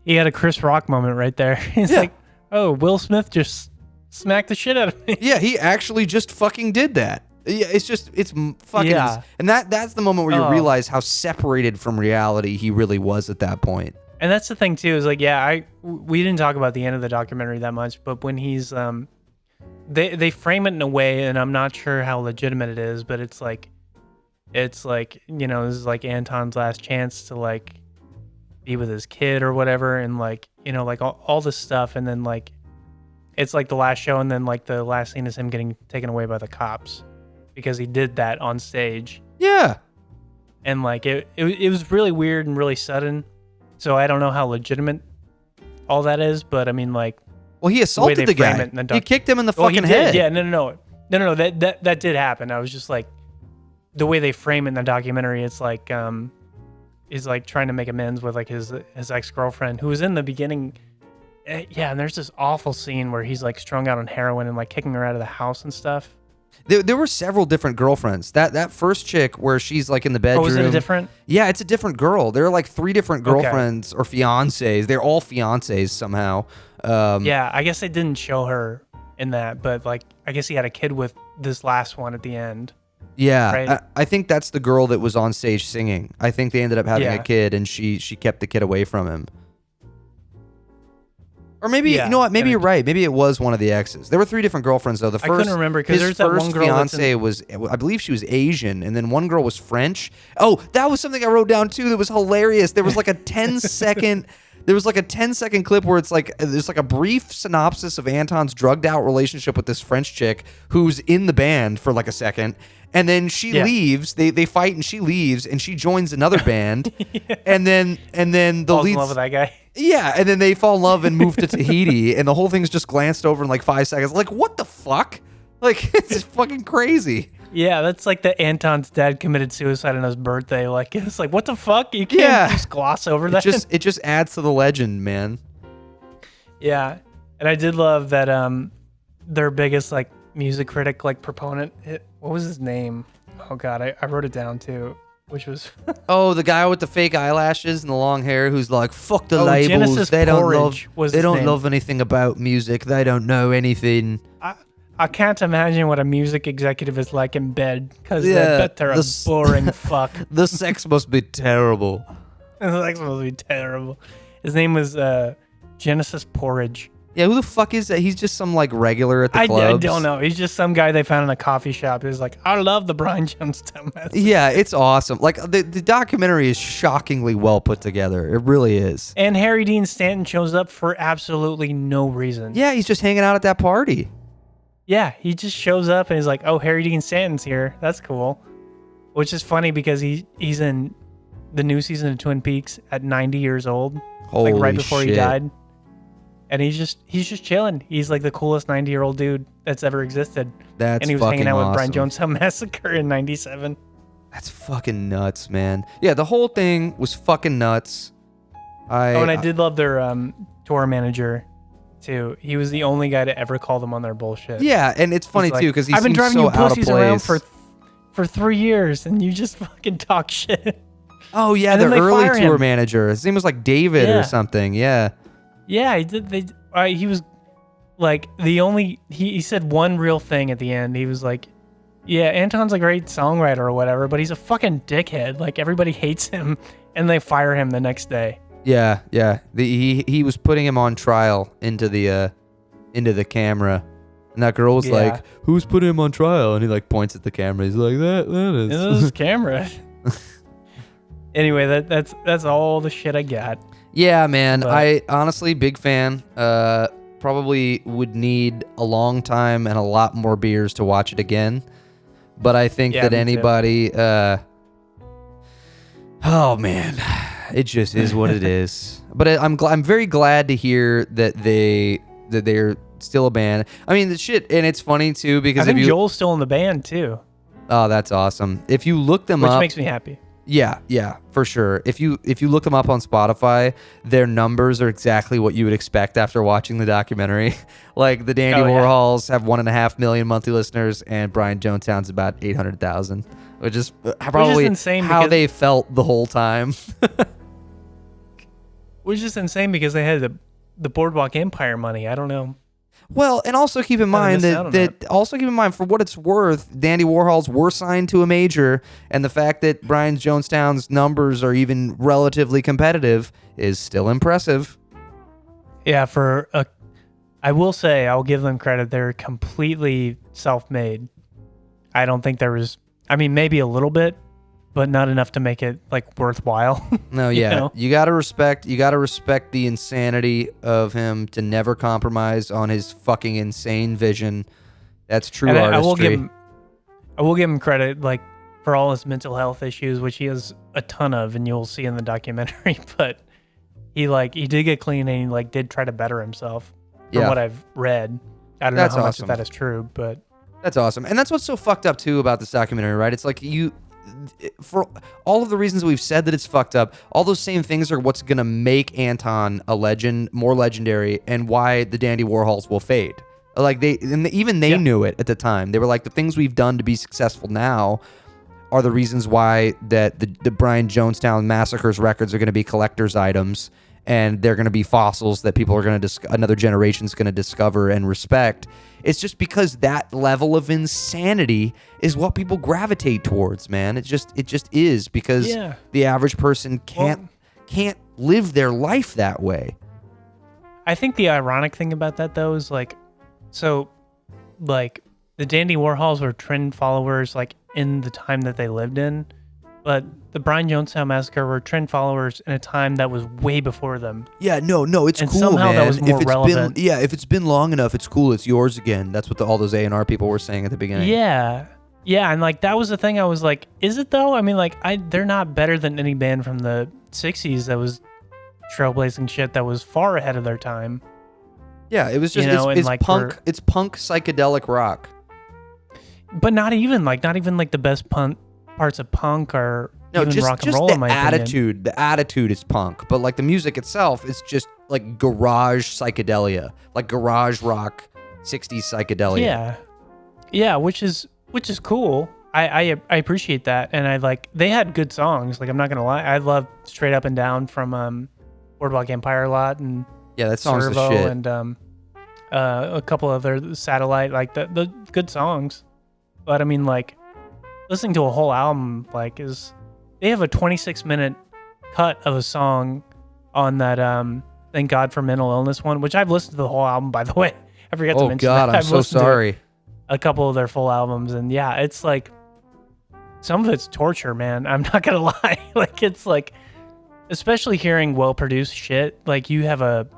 He had a Chris Rock moment right there. He's like, oh, Will Smith just smacked the shit out of me. Yeah, he actually just fucking did that. Yeah, it's fucking... Yeah. And that's the moment where you realize how separated from reality he really was at that point. And that's the thing, too, is like, we didn't talk about the end of the documentary that much, but when he's... They frame it in a way, and I'm not sure how legitimate it is, but it's like, you know, this is like Anton's last chance to like be with his kid or whatever, and like, you know, like all this stuff, and then like it's like the last show, and then like the last scene is him getting taken away by the cops because he did that on stage. Yeah. And like it was really weird and really sudden. So I don't know how legitimate all that is, but I mean, like, Well, he assaulted the guy. He kicked him in the fucking head. Yeah, no. That did happen. I was just like, the way they frame it in the documentary, it's like is like trying to make amends with like his ex-girlfriend who was in the beginning. Yeah, and there's this awful scene where he's like strung out on heroin and like kicking her out of the house and stuff. There were several different girlfriends. That first chick where she's like in the bedroom. Oh, is it a different? Yeah, it's a different girl. There are like 3 different girlfriends or fiancés. They're all fiancés somehow. Yeah, I guess they didn't show her in that, but like I guess he had a kid with this last one at the end. Yeah, right? I think that's the girl that was on stage singing. I think they ended up having a kid, and she kept the kid away from him. Or maybe, you know what, maybe you're right. Maybe it was one of the exes. There were 3 different girlfriends, though. I couldn't remember, because there's that one girl fiance was, I believe she was Asian, and then one girl was French. Oh, that was something I wrote down, too, that was hilarious. There was like a 10-second... There was like a 10-second clip where it's like there's like a brief synopsis of Anton's drugged out relationship with this French chick who's in the band for like a second, and then she leaves. They fight and she leaves and she joins another band, and then the falls lead in love with that guy. Yeah, and then they fall in love and move to Tahiti, and the whole thing's just glanced over in like 5 seconds. Like, what the fuck? Like, it's just fucking crazy. Yeah, that's like the Anton's dad committed suicide on his birthday. Like, it's like, what the fuck? You can't just gloss over that. It just adds to the legend, man. Yeah, and I did love that their biggest like music critic like proponent. What was his name? Oh god, I wrote it down too. Which was oh, the guy with the fake eyelashes and the long hair who's like, fuck the labels. Genesis they don't Porridge love love anything about music. They don't know anything. I can't imagine what a music executive is like in bed, because I bet they're a boring fuck. The sex must be terrible. The sex must be terrible. His name was Genesis Porridge. Yeah, who the fuck is that? He's just some like regular at the clubs. I don't know. He's just some guy they found in a coffee shop. He's like, I love the Brian Jonestown message. Yeah, it's awesome. Like the documentary is shockingly well put together. It really is. And Harry Dean Stanton shows up for absolutely no reason. Yeah, he's just hanging out at that party. Yeah, he just shows up and he's like, oh, Harry Dean Stanton's here. That's cool. Which is funny because he's in the new season of Twin Peaks at 90 years old. Holy like right before shit. he died. And he's just chilling. He's like the coolest 90-year-old dude that's ever existed. And he was hanging out with Brian Jonestown Massacre in 97. That's fucking nuts, man. Yeah, the whole thing was fucking nuts. And I did love their tour manager too. He was the only guy to ever call them on their bullshit. Yeah, and it's funny too because I've been driving so you pussies around place. for 3 years and you just fucking talk shit. Oh yeah, the early tour manager. His name was like David or something. Yeah. Yeah, he did. He was like the only. He said one real thing at the end. He was like, "Yeah, Anton's a great songwriter or whatever, but he's a fucking dickhead. Like everybody hates him, and they fire him the next day." Yeah. He was putting him on trial into the camera, and that girl was like, "Who's putting him on trial?" And he like points at the camera. He's like, "That is." This is camera. Anyway, that's all the shit I got. Yeah, man. But I honestly, big fan. Probably would need a long time and a lot more beers to watch it again. But I think that anybody... oh, man. It just is what it is. But I'm very glad to hear that they're still a band. I mean, the shit, and it's funny, too, because... I think Joel's still in the band, too. Oh, that's awesome. If you look them up... Which makes me happy. Yeah, for sure. If you look them up on Spotify, their numbers are exactly what you would expect after watching the documentary. Like the Dandy Warhols have 1.5 million monthly listeners, and Brian Jonestown's about 800,000, which is probably insane how they felt the whole time. Which is insane because they had the Boardwalk Empire money. I don't know. Well, and also keep in mind that for what it's worth, Dandy Warhols were signed to a major, and the fact that Brian Jonestown's numbers are even relatively competitive is still impressive. Yeah, I will say, I'll give them credit. They're completely self-made. I don't think there was, maybe a little bit, but not enough to make it like worthwhile. No, you yeah. know? You gotta respect the insanity of him to never compromise on his fucking insane vision. That's true And artistry. I will give him credit, like, for all his mental health issues, which he has a ton of, and you'll see in the documentary. But he did get clean, and he like did try to better himself. From what I've read, I don't know how much of that is true, but that's awesome. And that's what's so fucked up too about this documentary, right? It's like for all of the reasons we've said that it's fucked up, all those same things are what's gonna make Anton a legend, more legendary, and why the Dandy Warhols will fade. Like they knew it at the time. They were like, the things we've done to be successful now are the reasons why that the Brian Jonestown Massacres records are going to be collector's items, and they're going to be fossils that people are going to another generation's going to discover and respect. It's just because that level of insanity is what people gravitate towards, man. It just is, because the average person can't live their life that way. I think the ironic thing about that though is like, so like the Dandy Warhols were trend followers like in the time that they lived in, but the Brian Jonestown Massacre were trend followers in a time that was way before them. Yeah, no, it's and cool, somehow man. That was more relevant. If it's been long enough, it's cool. It's yours again. That's what all those A&R people were saying at the beginning. Yeah, and like that was the thing. I was like, is it though? I mean, like they're not better than any band from the '60s that was trailblazing shit that was far ahead of their time. Yeah, it was just it's like punk. It's punk psychedelic rock. But not even like the best parts of punk are even rock and roll. Just in my attitude. opinion. The attitude is punk, but like the music itself is just like garage psychedelia, like garage rock, '60s psychedelia. Yeah, which is cool. I appreciate that, and they had good songs. Like I'm not gonna lie, I love Straight Up and Down from Boardwalk Empire a lot, and that song's Servo, the shit. and a couple other Satellite, like the good songs. But I mean, like, listening to a whole album, like, they have a 26-minute cut of a song on that Thank God for Mental Illness one, which I've listened to the whole album, by the way. I forgot to mention that. I'm so sorry. A couple of their full albums, and yeah, it's like, some of it's torture, man. I'm not gonna lie. Like, it's like, especially hearing well-produced shit, like, you have a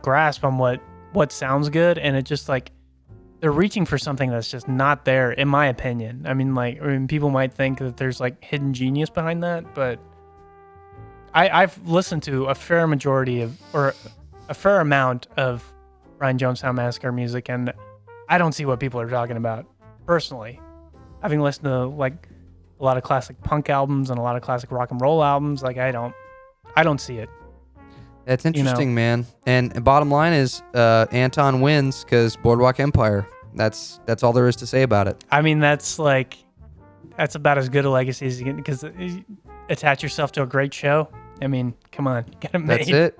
grasp on what sounds good, and it just, like, they're reaching for something that's just not there, in my opinion. I mean, people might think that there's like hidden genius behind that, but I've listened to a fair amount of Brian Jonestown Massacre music, and I don't see what people are talking about, personally. Having listened to like a lot of classic punk albums and a lot of classic rock and roll albums, like I don't see it. That's interesting, man. And bottom line is, Anton wins because Boardwalk Empire. That's all there is to say about it. I mean, that's about as good a legacy as you can, because attach yourself to a great show. I mean, come on, get it made.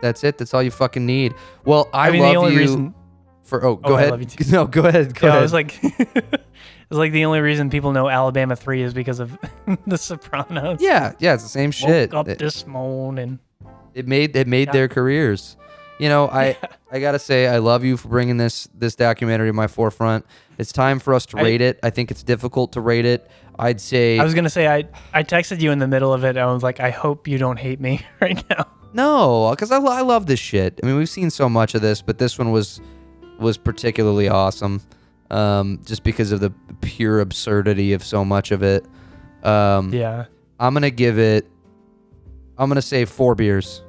That's it. That's all you fucking need. Well, I mean, love the only you reason. Go ahead. I love you too. No, go ahead. Go ahead. It was like it's like the only reason people know Alabama 3 is because of The Sopranos. Yeah, it's the same shit. Woke up this morning. It made their careers. You know, I gotta say, I love you for bringing this documentary to my forefront. It's time for us to rate it. I think it's difficult to rate it. I'd say... I was going to say, I texted you in the middle of it. I was like, I hope you don't hate me right now. No, because I love this shit. I mean, we've seen so much of this, but this one was particularly awesome, just because of the pure absurdity of so much of it. Yeah. I'm going to say 4 beers.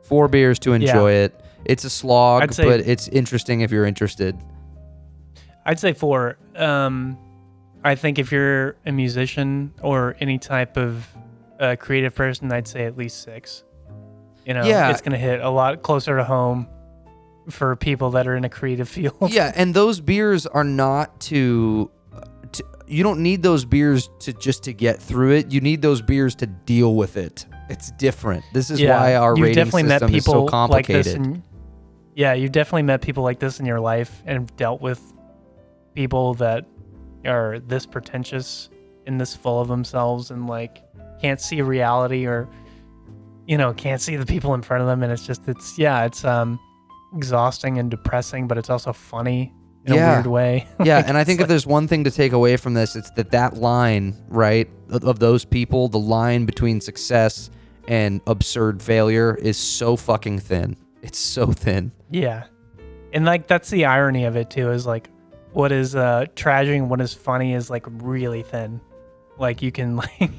4 beers to enjoy it. It's a slog, but it's interesting if you're interested. I'd say 4. I think if you're a musician or any type of creative person, I'd say at least 6. You know, it's going to hit a lot closer to home for people that are in a creative field. Yeah, and those beers are not to you don't need those beers to get through it. You need those beers to deal with it. It's different. This is why our rating system is so complicated. You've definitely met people like this in your life and dealt with people that are this pretentious and this full of themselves and like can't see reality, or can't see the people in front of them, and it's exhausting and depressing, but it's also funny. in a weird way. Yeah, and I think if there's one thing to take away from this, it's that line, right, of those people, the line between success and absurd failure is so fucking thin. It's so thin. Yeah. And like that's the irony of it too, is like what is tragic and what is funny is like really thin. Like you can like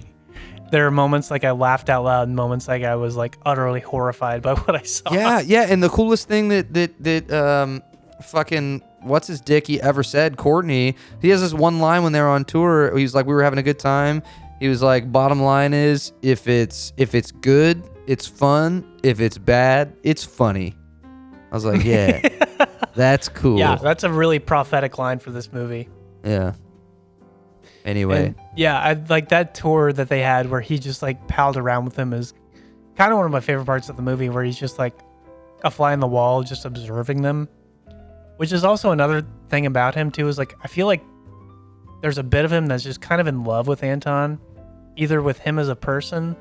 there are moments like I laughed out loud and moments like I was like utterly horrified by what I saw. Yeah, and the coolest thing that fucking what's his dick he ever said, Courtney, he has this one line when they were on tour. He was like, we were having a good time. He was like, bottom line is if it's good, it's fun. If it's bad, it's funny. I was like, yeah, that's cool. Yeah, that's a really prophetic line for this movie. Yeah. Anyway. And yeah, I like that tour that they had where he just like palled around with him is kind of one of my favorite parts of the movie, where he's just like a fly on the wall, just observing them. Which is also another thing about him too, is like I feel like there's a bit of him that's just kind of in love with Anton, either with him as a person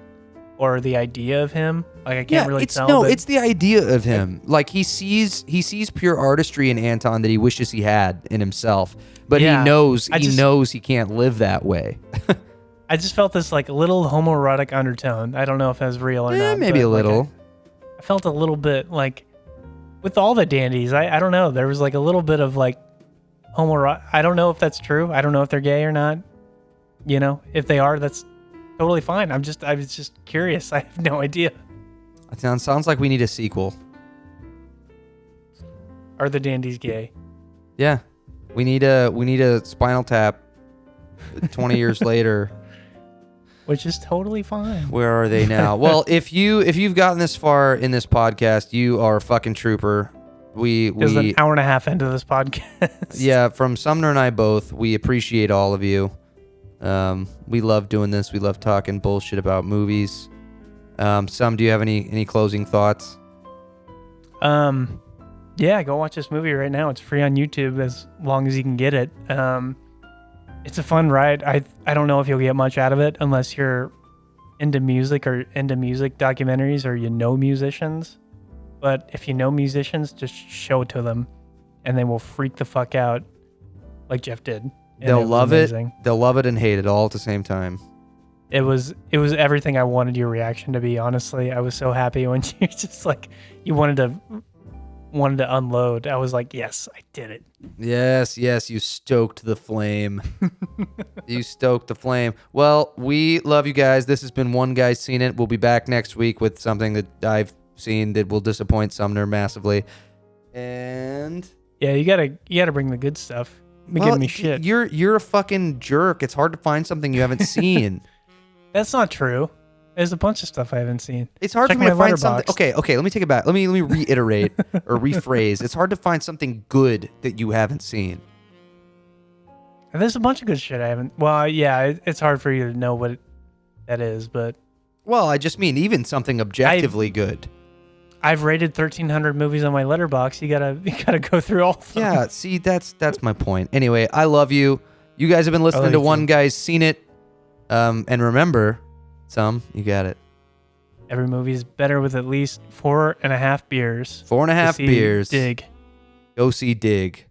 or the idea of him. Like I can't really tell. No, it's the idea of him. Like he sees pure artistry in Anton that he wishes he had in himself, but he knows he can't live that way. I just felt this like little homoerotic undertone. I don't know if that's real or not. Maybe a little. I felt a little bit like with all the dandies. I don't know. There was like a little bit of like homoerotic. I don't know if that's true. I don't know if they're gay or not. You know, if they are, that's totally fine. I was just curious. I have no idea. It sounds like we need a sequel. Are the dandies gay? Yeah. We need a Spinal Tap 20 years later. Which is totally fine. Where are they now? Well, if you've gotten this far in this podcast, you are a fucking trooper. There's an hour and a half into this podcast. Yeah, from Sumner and I both, we appreciate all of you. We love doing this. We love talking bullshit about movies. Do you have any closing thoughts? Yeah, go watch this movie right now. It's free on YouTube as long as you can get it. It's a fun ride. I don't know if you'll get much out of it unless you're into music or into music documentaries or you know musicians. But if you know musicians, just show it to them and they will freak the fuck out like Jeff did. They'll love it. They'll love it and hate it all at the same time. It was everything I wanted your reaction to be, honestly. I was so happy when you just like you wanted to unload. I was like, yes, I did it. Yes, you stoked the flame. You stoked the flame. Well, we love you guys. This has been One Guy's Seen It. We'll be back next week with something that I've seen that will disappoint Sumner massively. And yeah, you gotta bring the good stuff. Giving me shit. You're a fucking jerk. It's hard to find something you haven't seen. That's not true. There's a bunch of stuff I haven't seen. It's hard for me to find something. Okay. Let me take it back. Let me reiterate or rephrase. It's hard to find something good that you haven't seen. And there's a bunch of good shit I haven't. Well, yeah, it's hard for you to know what that is, but. Well, I just mean even something objectively good. I've rated 1,300 movies on my letterbox. You gotta go through all of them. Yeah, see, that's my point. Anyway, I love you. You guys have been listening to One Guy's Seen It. And remember, you got it. Every movie is better with at least 4.5 beers. 4.5 beers. Dig. Go see Dig.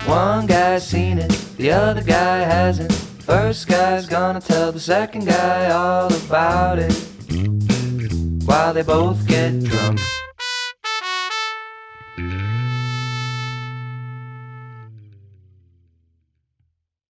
One guy's seen it, the other guy hasn't. First guy's gonna tell the second guy all about it, while they both get drunk.